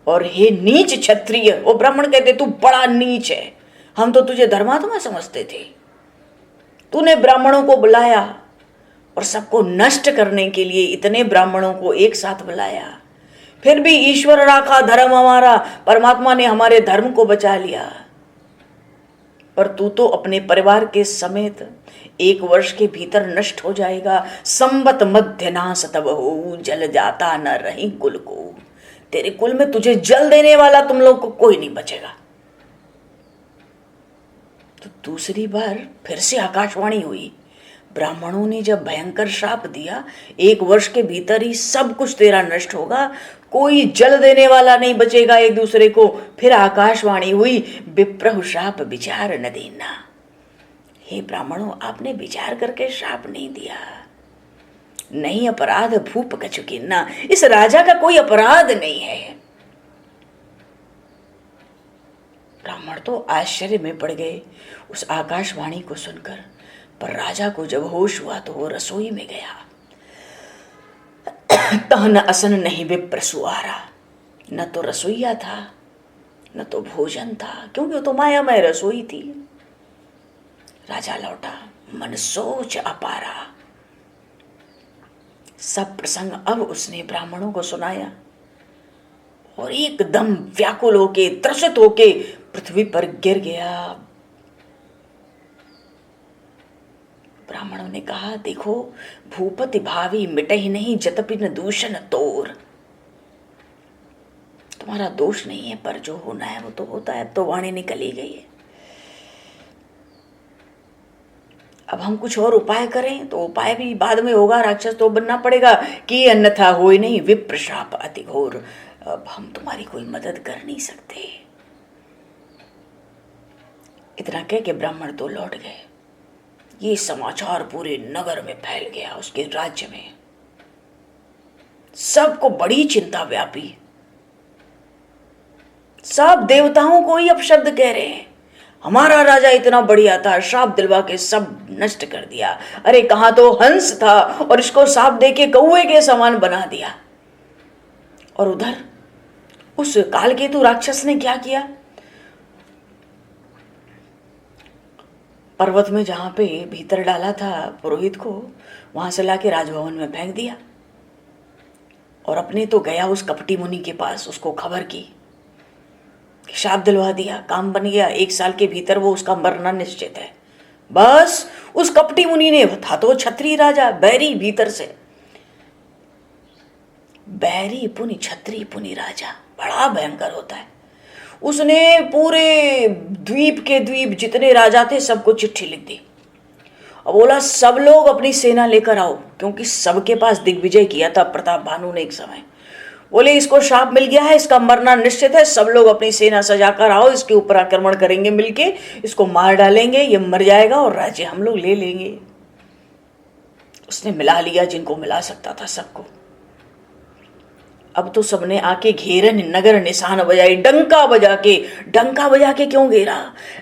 और हे नीच क्षत्रिय, वो ब्राह्मण कहते तू बड़ा नीच है, हम तो तुझे धर्मात्मा समझते थे। तूने ब्राह्मणों को बुलाया और सबको नष्ट करने के लिए इतने ब्राह्मणों को एक साथ बुलाया, फिर भी ईश्वर राखा धर्म हमारा, परमात्मा ने हमारे धर्म को बचा लिया। पर तू तो अपने परिवार के समेत 1 वर्ष के भीतर नष्ट हो जाएगा। संबत मध्य नाश तब हो, जल जाता न रही कुल को। तेरे कुल में तुझे जल देने वाला तुम लोग को कोई नहीं बचेगा। तो दूसरी बार फिर से आकाशवाणी हुई, ब्राह्मणों ने जब भयंकर श्राप दिया, 1 वर्ष के भीतर ही सब कुछ तेरा नष्ट होगा, कोई जल देने वाला नहीं बचेगा एक दूसरे को। फिर आकाशवाणी हुई, विप्रहु श्राप विचार न देना। हे ब्राह्मणों, आपने विचार करके श्राप नहीं दिया, नहीं अपराध भूप कछु कीन्ना, इस राजा का कोई अपराध नहीं है। ब्राह्मण तो आश्चर्य में पड़ गए उस आकाशवाणी को सुनकर, पर राजा को जब होश हुआ तो वो रसोई में गया। तहन असन नहीं विप्र सुआरा, न तो रसोईया था न तो भोजन था, क्योंकि वो तो मायामय रसोई थी। राजा लौटा, मन सोच अपारा। सब प्रसंग अब उसने ब्राह्मणों को सुनाया और एकदम व्याकुल होके त्रसित होके पृथ्वी पर गिर गया। ब्राह्मणों ने कहा, देखो भूपति भावी मिटे ही नहीं, जतपि न दूषण तोर। तुम्हारा दोष नहीं है, पर जो होना है वो तो होता है। अब तो वाणी निकली गई है, अब हम कुछ और उपाय करें तो उपाय भी बाद में होगा, राक्षस तो बनना पड़ेगा कि अन्यथा होई नहीं विप्र शाप अति घोर। अब हम तुम्हारी कोई मदद कर नहीं सकते। इतना कह के ब्राह्मण तो लौट गए। ये समाचार पूरे नगर में फैल गया, उसके राज्य में सबको बड़ी चिंता व्यापी। सब देवताओं को ही अपशब्द कह रहे हैं, हमारा राजा इतना बढ़िया था, श्राप दिलवा के सब नष्ट कर दिया। अरे कहां तो हंस था और इसको श्राप दे के कौवे के समान बना दिया। और उधर उस कालकेतु राक्षस ने क्या किया, पर्वत में जहां पे भीतर डाला था पुरोहित को, वहां से लाके राजभवन में फेंक दिया। और अपने तो गया उस कपटी मुनि के पास, उसको खबर की, शाप दिलवा दिया, काम बन गया। 1 साल के भीतर वो उसका मरना निश्चित है। बस उस कपटी मुनि ने, था तो क्षत्रिय राजा, बैरी भीतर से, बैरी पुनि क्षत्रिय पुनि राजा, बड़ा भयंकर होता है। उसने पूरे द्वीप के द्वीप जितने राजा थे सबको चिट्ठी लिख दी और बोला सब लोग अपनी सेना लेकर आओ, क्योंकि सबके पास दिग्विजय किया था प्रताप भानु ने एक समय। बोले इसको शाप मिल गया है, इसका मरना निश्चित है, सब लोग अपनी सेना सजाकर आओ, इसके ऊपर आक्रमण करेंगे मिलके, इसको मार डालेंगे, ये मर जाएगा और राज्य हम लोग ले लेंगे। उसने मिला लिया जिनको मिला सकता था सबको। अब तो सबने आके घेरन नगर निशान बजाई, डंका बजा के क्यों घेरा?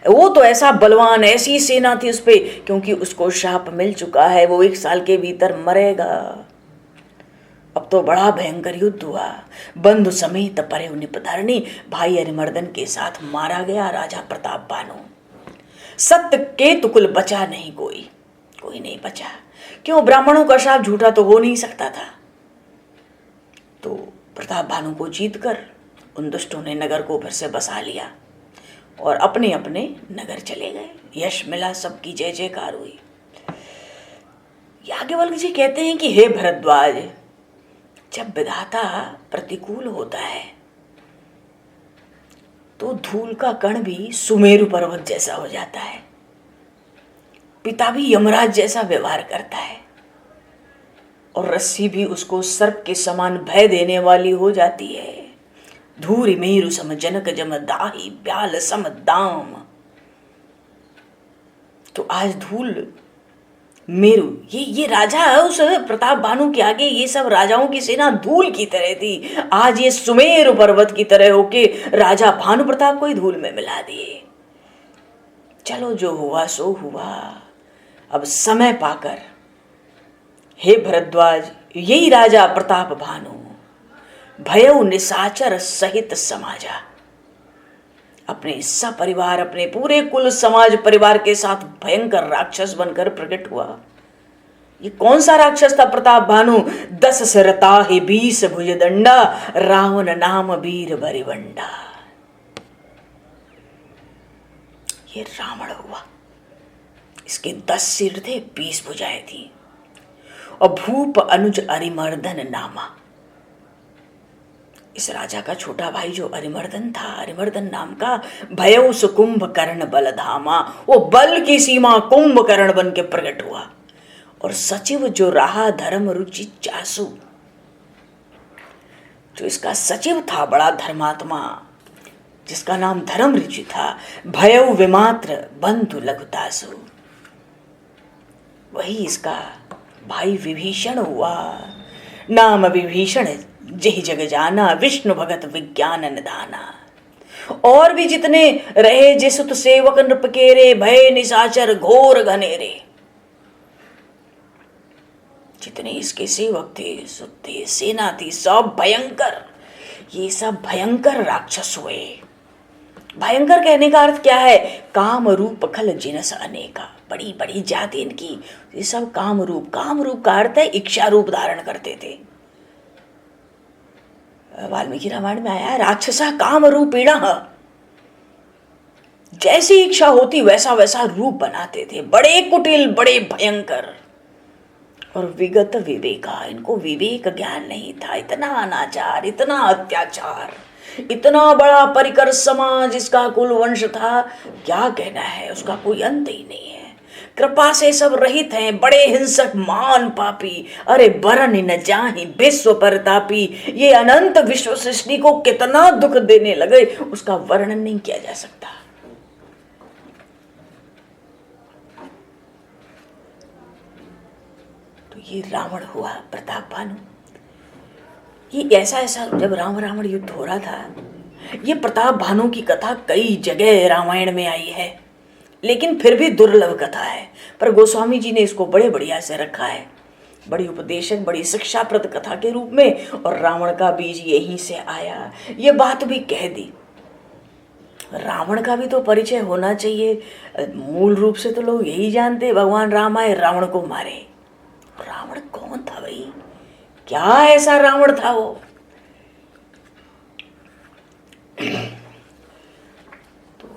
वो तो ऐसा बलवान, ऐसी सेना थी उस पे, क्योंकि उसको शाप मिल चुका है, वो 1 साल के भीतर मरेगा। अब तो बड़ा भयंकर युद्ध हुआ। बंधु समेत परे निपधरणी, भाई अरिमर्दन के साथ मारा गया राजा प्रताप भानु। सत्य के तुकुल बचा नहीं, कोई नहीं बचा। क्यों? ब्राह्मणों का शाप झूठा तो हो नहीं सकता था। तो प्रताप भानु को जीतकर उन दुष्टों ने नगर को फिर से बसा लिया और अपने अपने नगर चले गए। यश मिला, सबकी जय जयकार हुई। याज्ञवल्क्य जी कहते हैं कि हे भरद्वाज, जब विधाता प्रतिकूल होता है तो धूल का कण भी सुमेरु पर्वत जैसा हो जाता है, पिता भी यमराज जैसा व्यवहार करता है और रस्सी भी उसको सर्प के समान भय देने वाली हो जाती है। धूरि मेरु सम जनक जम दाही ब्याल सम दाम। तो आज धूल मेरु, ये राजा उस प्रताप भानु के आगे ये सब राजाओं की सेना धूल की तरह थी। आज ये सुमेरु पर्वत की तरह होके राजा भानु प्रताप को ही धूल में मिला दिए। चलो जो हुआ सो हुआ। अब समय पाकर हे भरद्वाज, यही राजा प्रताप भानु भयउ निशाचर सहित समाजा, अपने सपरिवार, अपने पूरे कुल समाज परिवार के साथ भयंकर राक्षस बनकर प्रकट हुआ। ये कौन सा राक्षस था प्रताप भानु? 10 सिरता ही 20 भुजदंडा, रावण नाम वीर बरिवंडा। ये रावण हुआ, इसके 10 सिर थे, 20 भुजाएं थी। और भूप अनुज अरिमर्दन नामा, इस राजा का छोटा भाई जो अरिमर्दन था, अरिमर्दन नाम का, भयउ सुकुंभ कर्ण बलधामा, वो बल की सीमा कुंभकर्ण बन के प्रकट हुआ। और सचिव जो रहा धर्म रुचि चासु, जो इसका सचिव था बड़ा धर्मात्मा, जिसका नाम धर्म रुचि था, भयउ विमात्र बंधु लघुतासु, वही इसका भाई विभीषण हुआ। नाम विभीषण जेहि जग जाना, विष्णु भगत विज्ञान निधाना। और भी जितने रहे जे सुत सेवक नृप केरे, भय निशाचर घोर घनेरे। जितने इसके सेवक थे, सुत थे, सेना थी, सब भयंकर, ये सब भयंकर राक्षस हुए। भयंकर कहने का अर्थ क्या है? काम रूप खल जिनस अनेका, बड़ी बड़ी जाति इनकी, ये सब काम रूप। काम रूप का अर्थ है इच्छा रूप धारण करते थे। वाल्मीकि रामायण में आया राक्षसा काम रूपीण, जैसी इच्छा होती वैसा वैसा रूप बनाते थे, बड़े कुटिल, बड़े भयंकर। और विगत विवेका, इनको विवेक ज्ञान नहीं था। इतना अनाचार, इतना अत्याचार, इतना बड़ा परिकर समाज इसका कुल वंश था, क्या कहना है, उसका कोई अंत ही नहीं है। कृपा से सब रहित हैं, बड़े हिंसक मान पापी, अरे बरन न जाहि विश्व परतापी। ये अनंत विश्व सृष्टि को कितना दुख देने लगे, उसका वर्णन नहीं किया जा सकता। तो ये रावण हुआ, प्रताप भानु। ये ऐसा ऐसा जब राम रावण युद्ध हो रहा था, ये प्रताप भानु की कथा कई जगह रामायण में आई है, लेकिन फिर भी दुर्लभ कथा है। पर गोस्वामी जी ने इसको बड़े बढ़िया से रखा है, बड़ी उपदेशक, बड़ी शिक्षाप्रद कथा के रूप में। और रावण का बीज यहीं से आया, ये बात भी कह दी। रावण का भी तो परिचय होना चाहिए। मूल रूप से तो लोग यही जानते, भगवान राम आए, रावण को मारे। रावण कौन था भाई? क्या ऐसा रावण था वो? तो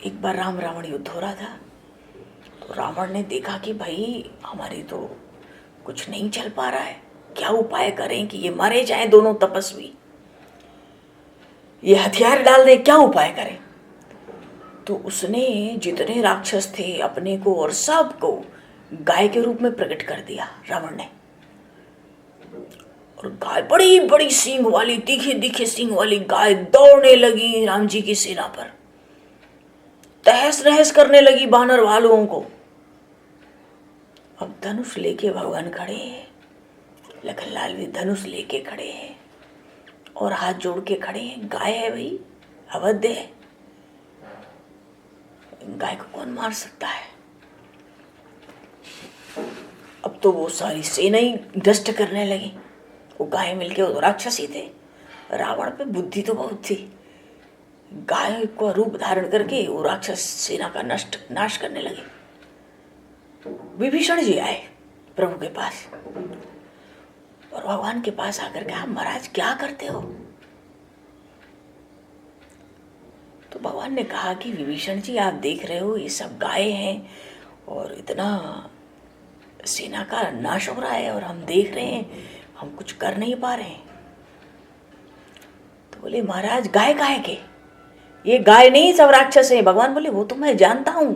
एक बार राम रावण युद्ध हो रहा था, तो रावण ने देखा कि भाई हमारी तो कुछ नहीं चल पा रहा है, क्या उपाय करें कि ये मारे जाएं दोनों तपस्वी, ये हथियार डाल दे, क्या उपाय करें? तो उसने जितने राक्षस थे अपने को और सबको गाय के रूप में प्रकट कर दिया रावण ने। और गाय, बड़ी बड़ी सींग वाली, तीखे तीखे सींग वाली गाय दौड़ने लगी राम जी की सेना पर, तहस नहस करने लगी बानर भालुओं को। अब धनुष लेके भगवान खड़े हैं, लखनलाल भी धनुष लेके खड़े हैं और हाथ जोड़ के खड़े हैं। गाय है भाई, अवध्य है, गाय को कौन मार सकता है? अब तो वो सारी सेना ही डस्ट करने लगी। वो गाय मिलके, वो राक्षसी थे, रावण पे बुद्धि तो बहुत थी। गाय को रूप धारण करके वो राक्षस सेना का नाश करने लगे। विभीषण जी आए प्रभु के पास और भगवान के पास आकर कहा, महाराज क्या करते हो? तो भगवान ने कहा कि विभीषण जी आप देख रहे हो ये सब गाय हैं और इतना सेना का नाश हो रहा है और हम देख रहे हैं, हम कुछ कर नहीं पा रहे हैं। तो बोले महाराज गाय काहे के? ये गाय नहीं, सब राक्षस हैं। भगवान बोले वो तो मैं जानता हूं।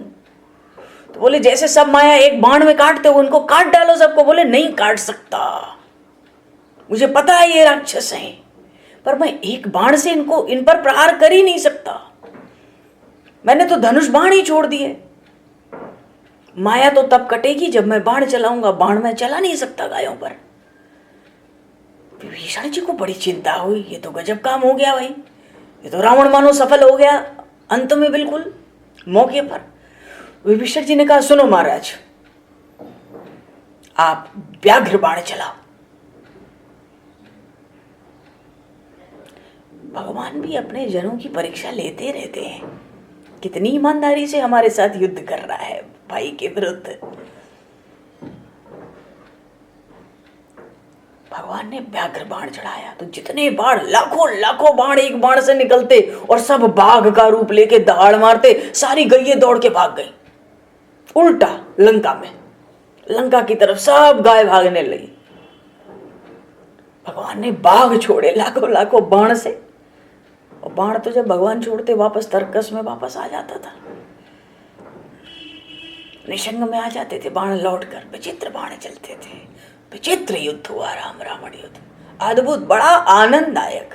तो बोले जैसे सब माया एक बाण में काटते हो, उनको काट डालो सबको। बोले नहीं काट सकता, मुझे पता है ये राक्षस हैं, पर मैं एक बाण से इन पर प्रहार कर ही नहीं सकता। मैंने तो धनुष बाण ही छोड़ दिए। माया तो तब कटेगी जब मैं बाण चलाऊंगा, बाण मैं चला नहीं सकता गायों पर। विभीषण जी को बड़ी चिंता हुई, ये तो गजब काम हो गया भाई, ये तो रावण मानो सफल हो गया अंत में, बिल्कुल मौके पर। विभीषण जी ने कहा सुनो महाराज, आप व्याघ्र बाण चलाओ। भगवान भी अपने जनों की परीक्षा लेते रहते हैं, कितनी ईमानदारी से हमारे साथ युद्ध कर रहा है भाई के विरुद्ध। भगवान ने व्याघ्र बाण चढ़ाया तो जितने बाण, लाखों लाखों बाण एक बाण से निकलते और सब बाघ का रूप लेके दहाड़ मारते। सारी गईये दौड़ के भाग गई उल्टा लंका में, लंका की तरफ सब गाय भागने लगी। भगवान ने बाघ छोड़े लाखों लाखों बाण से, और बाण तो जब भगवान छोड़ते वापस तर्कस में वापस आ जाता था, निशंग में आ जाते थे बाण लौटकर। विचित्र बाण चलते थे, विचित्र युद्ध हुआ राम रावण युद्ध, अद्भुत, बड़ा आनंददायक।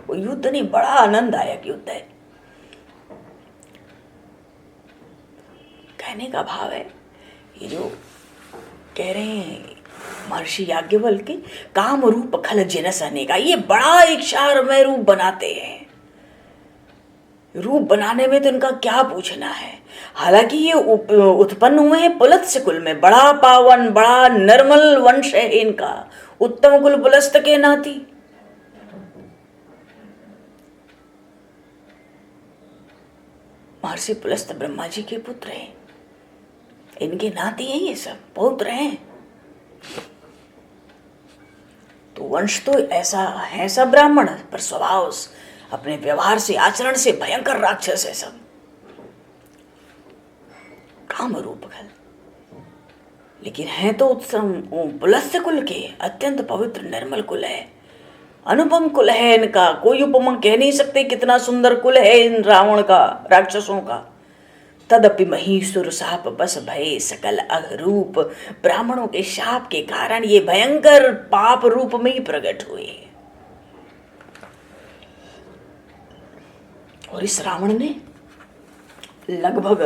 वो युद्ध नहीं, बड़ा आनंददायक युद्ध है। कहने का भाव है, ये जो कह रहे हैं महर्षि याज्ञवल्क्य काम रूप खल जिनस अनेका, ये बड़ा एक शारमय रूप बनाते हैं। रूप बनाने में तो इनका क्या पूछना है। हालांकि ये उत्पन्न हुए हैं पुलत्स्य कुल में, बड़ा पावन बड़ा निर्मल वंश है इनका, उत्तम कुल पुलस्त के नाती। महर्षि पुलस्त ब्रह्मा जी के पुत्र हैं, इनके नाती हैं, ये सब पौत्र हैं। तो वंश तो ऐसा है सब ब्राह्मण, पर स्वभाव अपने व्यवहार से आचरण से भयंकर राक्षस है सब। काम रूप खल, लेकिन है तो उत्तम पुलस्त्य कुल के, अत्यंत पवित्र निर्मल कुल है, अनुपम कुल है इनका, कोई उपमा कह नहीं सकते कितना सुंदर कुल है इन रावण का, राक्षसों का। तदपि महीसुर साप बस भय सकल अघरूप, ब्राह्मणों के शाप के कारण ये भयंकर पाप रूप में ही प्रकट हुए। और इस रावण ने लगभग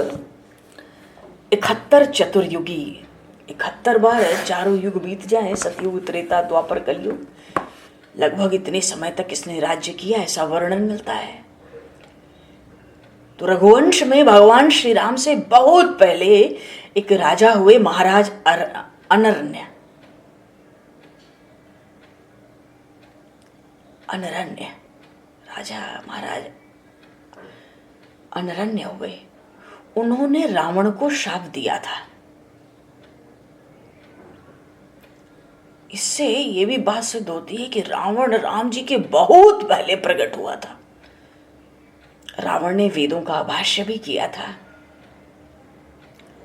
71 चतुर्युगी, 71 बार चारों युग बीत जाए, सतयुग त्रेता द्वापर कलयुग, लगभग इतने समय तक इसने राज्य किया, ऐसा वर्णन मिलता है। तो रघुवंश में भगवान श्री राम से बहुत पहले एक राजा हुए, महाराज अनरण्य। अनरण्य राजा महाराज अनरण्य हुए। उन्होंने रावण को शाप दिया था। इससे ये भी बात सिद्ध होती है कि रावण राम जी के बहुत पहले प्रकट हुआ था। रावण ने वेदों का भाष्य भी किया था।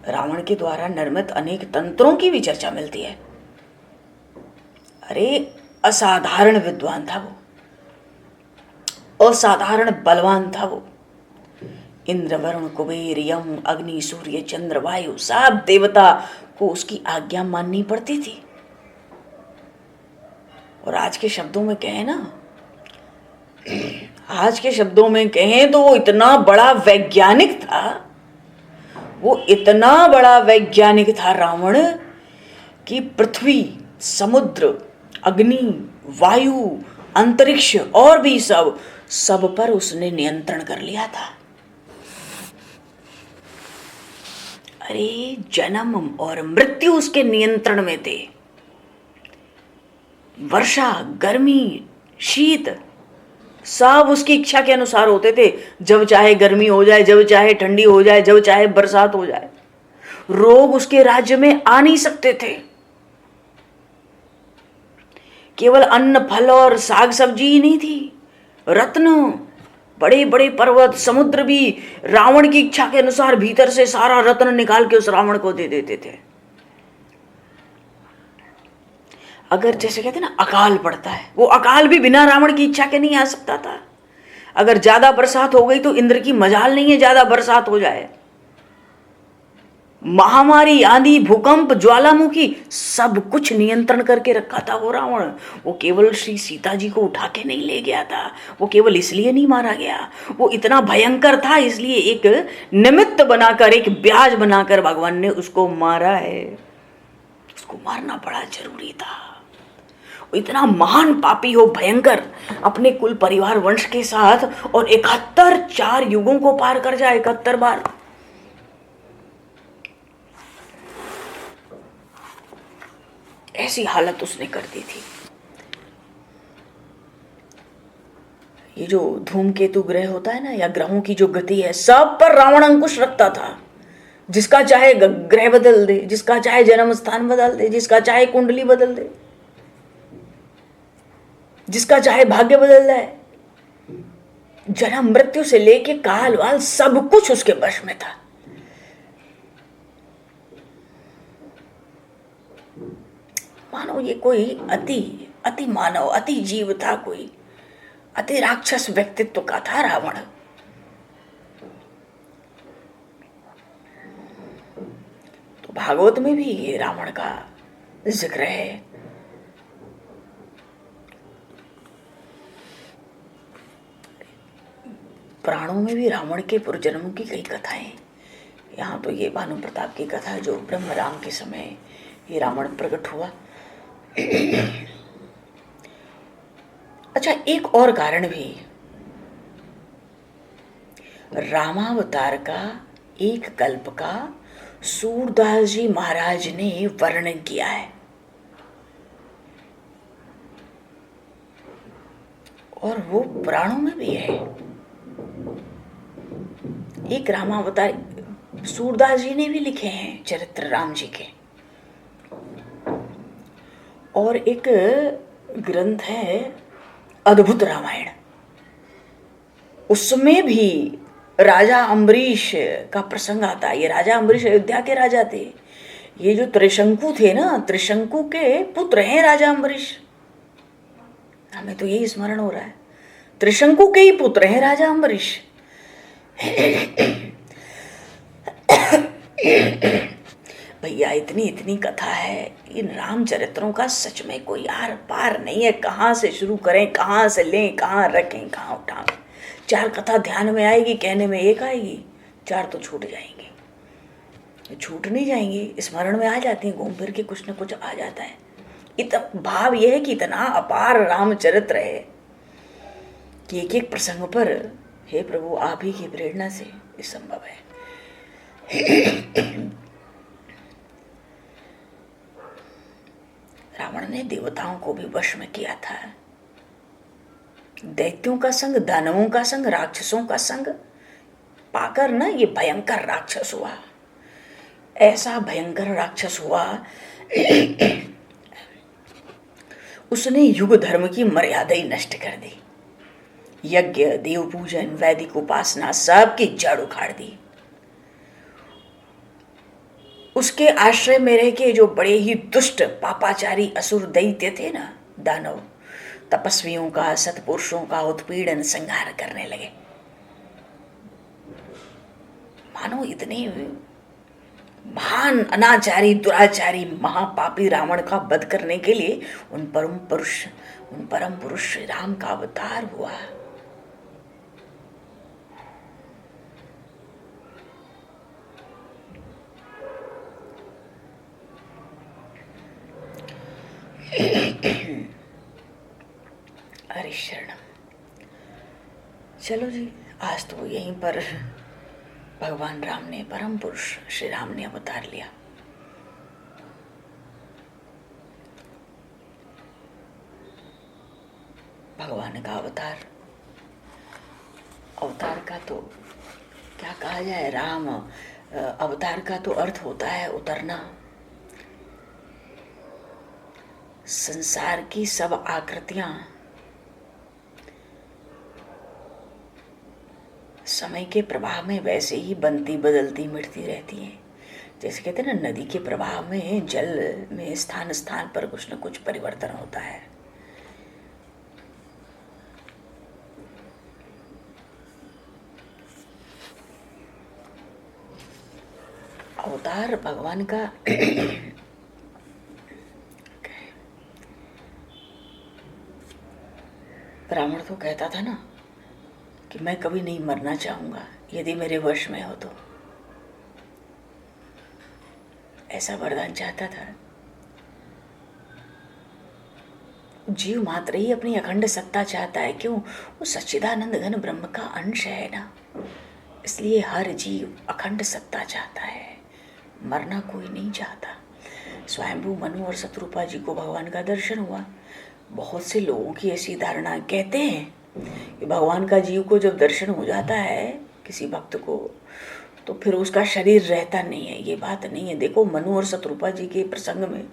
रावण के द्वारा निर्मित अनेक तंत्रों की भी चर्चा मिलती है। अरे असाधारण विद्वान था वो, असाधारण बलवान था वो। इंद्र वरुण कुबेर यम अग्नि सूर्य चंद्र वायु सब देवता को उसकी आज्ञा माननी पड़ती थी। और आज के शब्दों में कहें ना, आज के शब्दों में कहें तो वो इतना बड़ा वैज्ञानिक था, वो इतना बड़ा वैज्ञानिक था रावण, कि पृथ्वी समुद्र अग्नि वायु अंतरिक्ष और भी सब पर उसने नियंत्रण कर लिया था। अरे जन्म और मृत्यु उसके नियंत्रण में थे। वर्षा गर्मी शीत सब उसकी इच्छा के अनुसार होते थे। जब चाहे गर्मी हो जाए, जब चाहे ठंडी हो जाए, जब चाहे बरसात हो जाए। रोग उसके राज्य में आ नहीं सकते थे। केवल अन्न फल और साग सब्जी ही नहीं थी, रत्न बड़े बड़े पर्वत समुद्र भी रावण की इच्छा के अनुसार भीतर से सारा रत्न निकाल के उस रावण को दे देते थे। अगर जैसे कहते ना अकाल पड़ता है, वो अकाल भी बिना रावण की इच्छा के नहीं आ सकता था। अगर ज्यादा बरसात हो गई तो इंद्र की मजाल नहीं है ज्यादा बरसात हो जाए। महामारी आंधी भूकंप ज्वालामुखी सब कुछ नियंत्रण करके रखा था वो रावण। वो केवल श्री सीता जी को उठा के नहीं ले गया था, वो केवल इसलिए नहीं मारा गया, वो इतना भयंकर था इसलिए एक निमित्त बनाकर, एक ब्याज बनाकर भगवान ने उसको मारा है। उसको मारना बड़ा जरूरी था। वो इतना महान पापी हो, भयंकर, अपने कुल परिवार वंश के साथ, और 71 4 युगों को पार कर जाए, 71 बार। ऐसी हालत उसने कर दी थी। ये जो धूमकेतु ग्रह होता है ना, या ग्रहों की जो गति है, सब पर रावण अंकुश रखता था। जिसका चाहे ग्रह बदल दे, जिसका चाहे जन्म स्थान बदल दे, जिसका चाहे कुंडली बदल दे, जिसका चाहे भाग्य बदल जाए। जन्म मृत्यु से लेके काल वाल सब कुछ उसके वश में था। मानो ये कोई अति मानव, अति जीव था, कोई अति राक्षस व्यक्तित्व का था रावण। तो भागवत में भी ये रावण का जिक्र है। पुराणों में भी रावण के पूर्वजन्मों की कई कथाएं। यहाँ तो ये भानु प्रताप की कथा, जो ब्रह्म राम के समय ये रावण प्रकट हुआ, अच्छा, एक और कारण भी, रामावतार का एक कल्प का सूरदास जी महाराज ने वर्णन किया है, और वो पुराणों में भी है। एक रामावतार सूरदास जी ने भी लिखे हैं चरित्र राम जी के, और एक ग्रंथ है अद्भुत रामायण, उसमें भी राजा अम्बरीश का प्रसंग आता है। ये राजा अम्बरीश अयोध्या के राजा थे, ये जो त्रिशंकु थे ना, त्रिशंकु के पुत्र हैं राजा अम्बरीश। हमें तो यही स्मरण हो रहा है, त्रिशंकु के ही पुत्र हैं राजा अम्बरीश। भैया इतनी इतनी कथा है इन रामचरित्रों का, सच में कोई आर पार नहीं है। कहाँ से शुरू करें, कहाँ से लें, कहाँ रखें, कहाँ उठाएं। 4 कथा ध्यान में आएगी, कहने में एक आएगी, 4 तो छूट जाएंगी। छूट नहीं जाएंगी, स्मरण में आ जाती हैं, घूम फिर के कुछ न कुछ आ जाता है। इतना भाव यह है कि इतना अपार रामचरित्र है कि एक एक प्रसंग पर हे प्रभु आप ही की प्रेरणा से ये संभव है। रावण ने देवताओं को भी वश में किया था, दैत्यों का संग, दानवों का संग, राक्षसों का संग पाकर ना ये भयंकर राक्षस हुआ। ऐसा भयंकर राक्षस हुआ उसने युग धर्म की मर्यादा ही नष्ट कर दी। यज्ञ, देव पूजन, वैदिक उपासना सब की जड़ उखाड़ दी। उसके आश्रय में रह के जो बड़े ही दुष्ट पापाचारी असुर दैत्य थे ना, दानव, तपस्वियों का, सत्पुरुषों का उत्पीड़न संहार करने लगे। मानो इतने महान अनाचारी, दुराचारी, महापापी रावण का वध करने के लिए उन परम पुरुष श्री राम का अवतार हुआ। हरि शरणम। चलो जी, आज तो यहीं पर भगवान राम ने, परम पुरुष श्री राम ने अवतार लिया। भगवान का अवतार, अवतार का तो क्या कहा जाए, राम अवतार का तो अर्थ होता है उतरना। संसार की सब आकृतियां समय के प्रभाव में वैसे ही बनती, बदलती, मिटती रहती हैं। जैसे कहते हैं ना, नदी के प्रभाव में जल में स्थान स्थान पर कुछ न कुछ परिवर्तन होता है। अवतार भगवान का रावण तो कहता था ना कि मैं कभी नहीं मरना चाहूंगा यदि मेरे वश में हो तो, ऐसा वरदान चाहता था। जीव मात्र ही अपनी अखंड सत्ता चाहता है, क्यों? वो सच्चिदानंद घन ब्रह्म का अंश है ना, इसलिए हर जीव अखंड सत्ता चाहता है, मरना कोई नहीं चाहता। स्वयंभू मनु और शत्रुपा जी को भगवान का दर्शन हुआ। बहुत से लोगों की ऐसी धारणा, कहते हैं कि भगवान का जीव को जब दर्शन हो जाता है किसी भक्त को, तो फिर उसका शरीर रहता नहीं है। ये बात नहीं है। देखो, मनु और शत्रुपा जी के प्रसंग में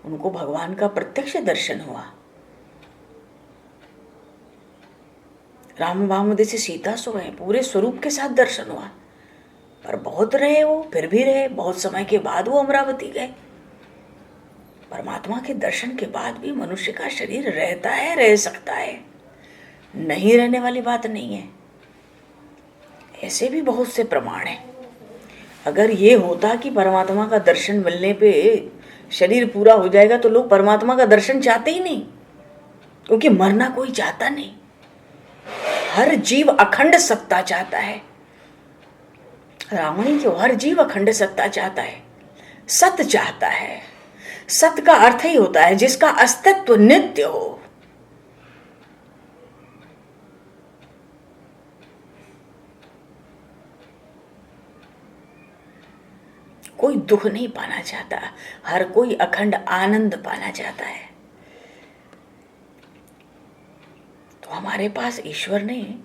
उनको भगवान का प्रत्यक्ष दर्शन हुआ। राम वामदेव से सीता सो गए, पूरे स्वरूप के साथ दर्शन हुआ। पर बहुत रहे वो, फिर भी रहे, बहुत समय के बाद वो अमरावती गए। परमात्मा के दर्शन के बाद भी मनुष्य का शरीर रहता है, रह सकता है, नहीं रहने वाली बात नहीं है। ऐसे भी बहुत से प्रमाण हैं। अगर ये होता कि परमात्मा का दर्शन मिलने पे शरीर पूरा हो जाएगा तो लोग परमात्मा का दर्शन चाहते ही नहीं, क्योंकि मरना कोई चाहता नहीं। हर जीव अखंड सत्ता चाहता है। रावण ही क्यों, हर जीव अखंड सत्ता चाहता है, सत्य चाहता है। सत का अर्थ ही होता है जिसका अस्तित्व नित्य हो। कोई दुख नहीं पाना चाहता, हर कोई अखंड आनंद पाना चाहता है। तो हमारे पास ईश्वर ने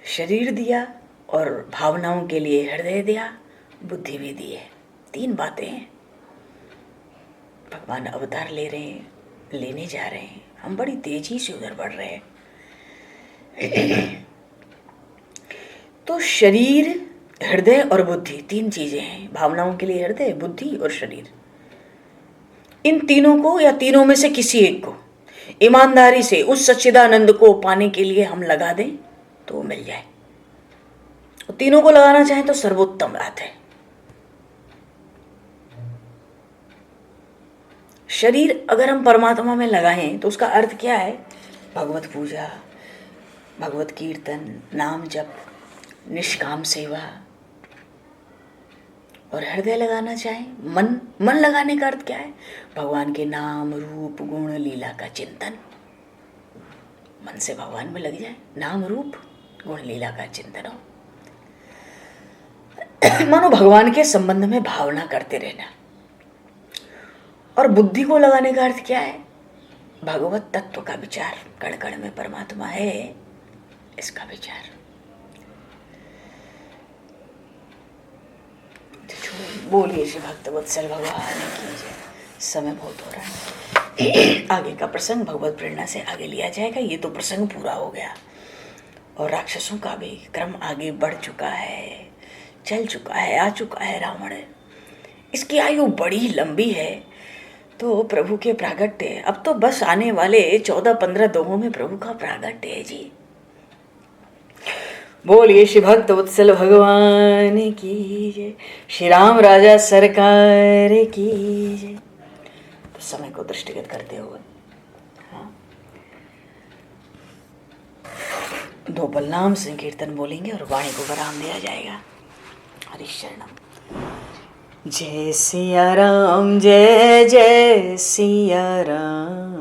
शरीर दिया और भावनाओं के लिए हृदय दिया, बुद्धि भी दी है। 3 बातें हैं। भगवान अवतार ले रहे हैं, लेने जा रहे हैं, हम बड़ी तेजी से उधर बढ़ रहे हैं। तो शरीर, हृदय और बुद्धि 3 चीजें हैं। भावनाओं के लिए हृदय, बुद्धि और शरीर। इन तीनों को या तीनों में से किसी एक को ईमानदारी से उस सच्चिदानंद को पाने के लिए हम लगा दें तो वो मिल जाए। और तीनों को लगाना चाहें तो सर्वोत्तम बात है। शरीर अगर हम परमात्मा में लगाएं तो उसका अर्थ क्या है? भगवत पूजा, भगवत कीर्तन, नाम जप, निष्काम सेवा। और हृदय लगाना चाहें, मन लगाने का अर्थ क्या है? भगवान के नाम, रूप, गुण, लीला का चिंतन। मन से भगवान में लग जाए, नाम, रूप, गुण, लीला का चिंतन हो। मानो भगवान के संबंध में भावना करते रहना। और बुद्धि को लगाने का अर्थ क्या है? भगवत तत्व का विचार, कण कण में परमात्मा है, इसका विचार। बोलिए श्री भक्त वत्सल भगवान की जय। समय बहुत हो रहा है, आगे का प्रसंग भगवत प्रेरणा से आगे लिया जाएगा। ये तो प्रसंग पूरा हो गया और राक्षसों का भी क्रम आगे बढ़ चुका है, चल चुका है, आ चुका है रावण। इसकी आयु बड़ी लंबी है। तो प्रभु के प्रागट्य, अब तो बस आने वाले 14-15 दोहों में प्रभु का प्रागट्य है जी। बोलिए श्री भक्त वत्सल भगवान की जय, श्री राम राजा सरकार की जय। तो समय को दृष्टिगत करते हुए 2 पल नाम संकीर्तन बोलेंगे और वाणी को विराम दिया जाएगा। हरि शरणम। जय सिया राम, जय जय सिया राम।